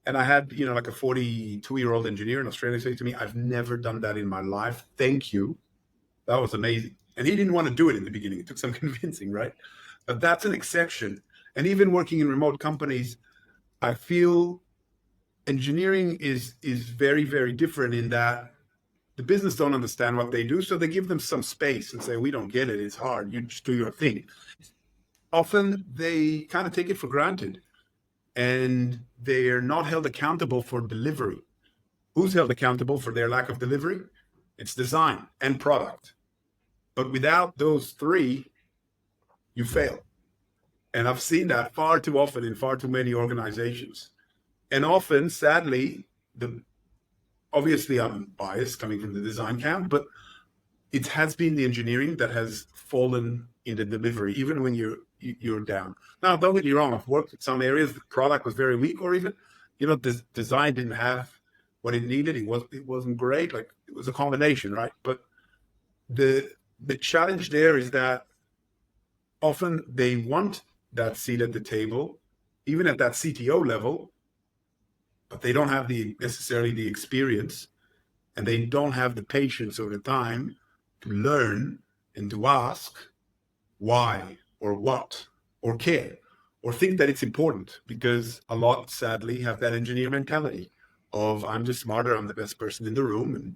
And I had like a 42-year-old engineer in Australia say to me, I've never done that in my life. Thank you. That was amazing. And he didn't want to do it in the beginning. It took some convincing, right? But that's an exception. And even working in remote companies, I feel engineering is very, very different in that the business don't understand what they do. So they give them some space and say, we don't get it. It's hard. You just do your thing. Often they kind of take it for granted and they are not held accountable for delivery. Who's held accountable for their lack of delivery? It's design and product. But without those three, you fail. And I've seen that far too often in far too many organizations. And often, sadly, obviously I'm biased coming from the design camp, but it has been the engineering that has fallen in the delivery, even when you're down. Now, don't get me wrong, I've worked in some areas, the product was very weak, or even, the design didn't have what it needed. It wasn't great. Like, it was a combination, right? But the challenge there is that often they want that seat at the table, even at that CTO level, but they don't have necessarily the experience, and they don't have the patience or the time to learn and to ask why or what or care or think that it's important, because a lot, sadly, have that engineer mentality of, I'm just smarter, I'm the best person in the room, and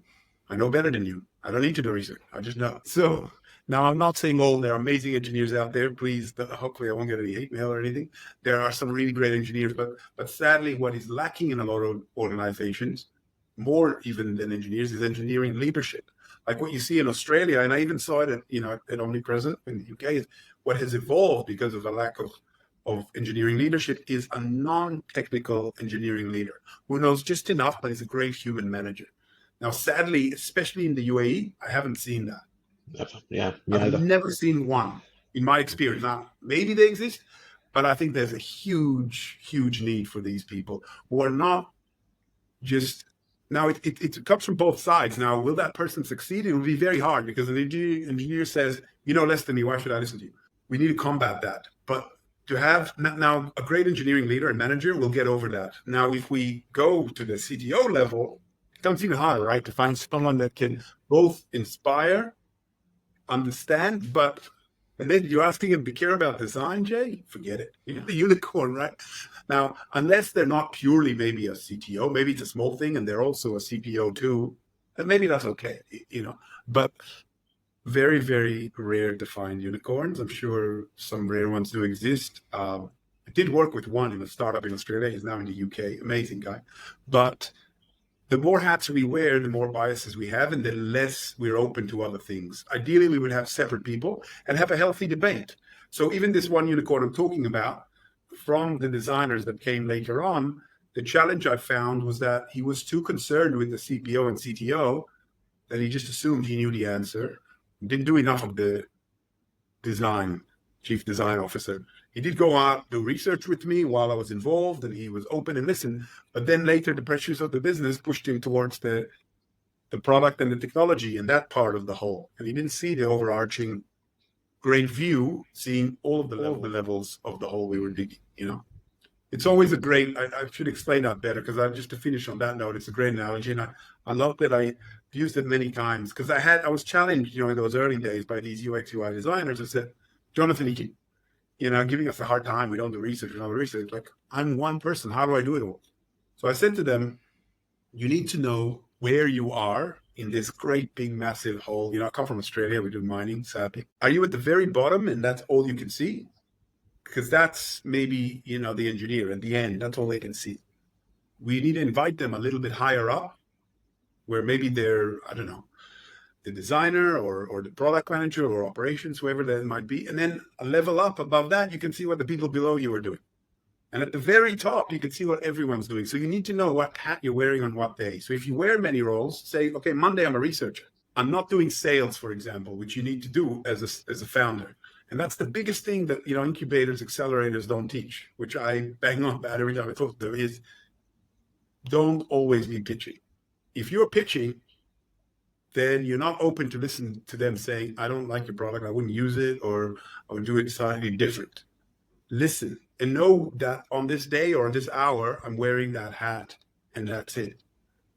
I know better than you. I don't need to do research. I just know. So now I'm not saying, there are amazing engineers out there. Please, hopefully I won't get any hate mail or anything. There are some really great engineers, but sadly, what is lacking in a lot of organizations, more even than engineers, is engineering leadership. Like what you see in Australia, and I even saw it at Omnipresent in the UK, is what has evolved because of a lack of engineering leadership is a non-technical engineering leader who knows just enough, but is a great human manager. Now, sadly, especially in the UAE, I haven't seen that. I've never seen one in my experience. Now, maybe they exist, but I think there's a huge, huge need for these people who are not just Now, it comes from both sides. Now, will that person succeed? It will be very hard because an engineer says, you know less than me, why should I listen to you? We need to combat that. But to have now a great engineering leader and manager will get over that. Now, if we go to the CTO level, it becomes even harder, right? To find someone that can both inspire, understand, but and then you're asking him to care about design, Jay? Forget it. You're the unicorn, right? Now, unless they're not purely maybe a CTO, maybe it's a small thing and they're also a CPO too, and maybe that's okay, you know. But very, very rare to find unicorns. I'm sure some rare ones do exist. I did work with one in a startup in Australia. He's now in the UK. Amazing guy. But the more hats we wear, the more biases we have, and the less we're open to other things. Ideally, we would have separate people and have a healthy debate. So even this one unicorn I'm talking about, from the designers that came later on, the challenge I found was that he was too concerned with the CPO and CTO that he just assumed he knew the answer, didn't do enough of the design, chief design officer. He did go out, do research with me while I was involved, and he was open and listened. But then later, the pressures of the business pushed him towards the product and the technology and that part of the whole. And he didn't see the overarching great view, seeing all of the levels of the whole we were digging, you know. It's always a great, I should explain that better because just to finish on that note, it's a great analogy. And I love that I used it many times because I was challenged, you know, in those early days by these UX UI designers who said, Jonathan, you know, giving us a hard time. We don't do research, we don't do research. Like, I'm one person. How do I do it all? So I said to them, you need to know where you are in this great, big, massive hole. You know, I come from Australia. We do mining, sadly. Are you at the very bottom and that's all you can see? Because that's maybe, you know, the engineer at the end. That's all they can see. We need to invite them a little bit higher up where maybe they're, I don't know, the designer or the product manager or operations, whoever that might be. And then a level up above that, you can see what the people below you are doing. And at the very top, you can see what everyone's doing. So you need to know what hat you're wearing on what day. So if you wear many roles, say, okay, Monday, I'm a researcher. I'm not doing sales, for example, which you need to do as a founder. And that's the biggest thing that, you know, incubators, accelerators don't teach, which I bang on about every time I talk to them, is don't always be pitching. If you're pitching, then you're not open to listen to them saying, I don't like your product, I wouldn't use it, or I would do it slightly different. Listen and know that on this day or on this hour, I'm wearing that hat and that's it.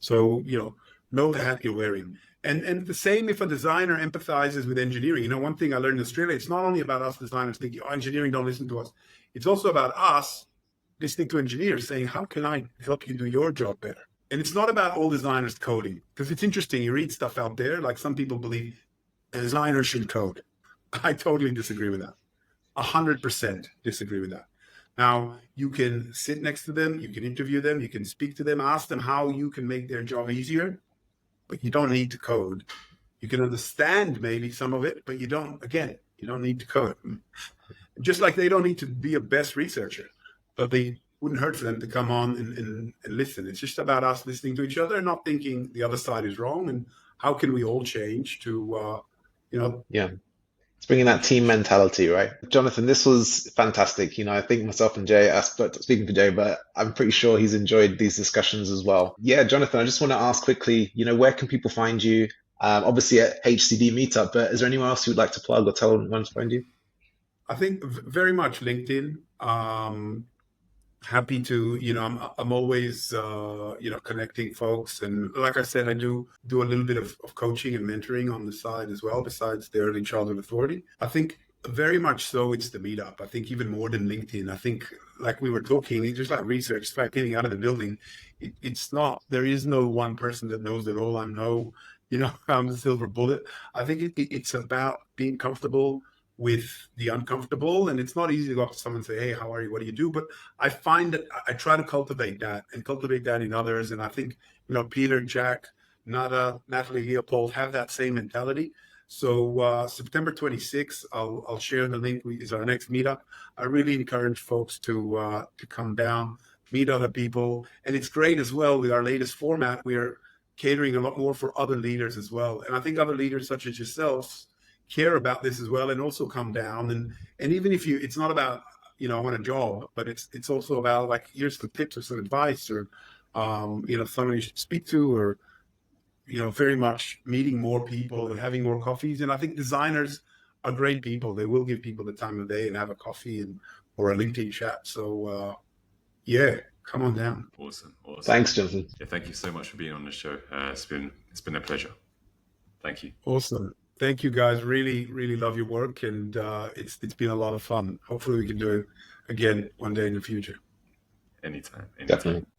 So, you know the hat you're wearing. And the same if a designer empathizes with engineering. You know, one thing I learned in Australia, it's not only about us designers thinking, oh, engineering don't listen to us. It's also about us listening to engineers saying, how can I help you do your job better? And it's not about all designers coding, because it's interesting. You read stuff out there, like some people believe designers should code. I totally disagree with that. 100% disagree with that. Now, you can sit next to them, you can interview them, you can speak to them, ask them how you can make their job easier, but you don't need to code. You can understand maybe some of it, but you don't need to code. Just like they don't need to be a best researcher, but they wouldn't hurt for them to come on and listen. It's just about us listening to each other and not thinking the other side is wrong. And how can we all change to, Yeah. It's bringing that team mentality, right? Jonathan, this was fantastic. You know, I think myself and Jay, speaking for Jay, but I'm pretty sure he's enjoyed these discussions as well. Yeah, Jonathan, I just want to ask quickly, you know, where can people find you? Obviously at HCD Meetup, but is there anyone else you'd like to plug or tell anyone to find you? I think very much LinkedIn. Happy to, you know, I'm always, you know, connecting folks. And like I said, I do a little bit of coaching and mentoring on the side as well, besides the early childhood authority. I think very much so it's the Meetup. I think even more than LinkedIn. I think like we were talking, it's just like research, it's like getting out of the building. It's not, there is no one person that knows it all. I'm the silver bullet. I think it's about being comfortable with the uncomfortable. And it's not easy to go up to someone and say, hey, how are you? What do you do? But I find that I try to cultivate that in others. And I think, you know, Peter, Jack, Nada, Natalie, Leopold have that same mentality. So September 26th, I'll share the link. Is our next meetup. I really encourage folks to come down, meet other people. And it's great as well with our latest format. We're catering a lot more for other leaders as well. And I think other leaders such as yourselves care about this as well, and also come down. And even if it's not about, you know, I want a job, but it's also about like, here's the tips or some advice or someone you should speak to, or, very much meeting more people and having more coffees. And I think designers are great people. They will give people the time of day and have a coffee or a LinkedIn chat. So, yeah, come on down. Awesome. Thanks, Jonathan. Yeah, thank you so much for being on the show. It's been a pleasure. Thank you. Awesome. Thank you, guys. Really, really love your work, and it's been a lot of fun. Hopefully we can do it again one day in the future. Anytime. Definitely.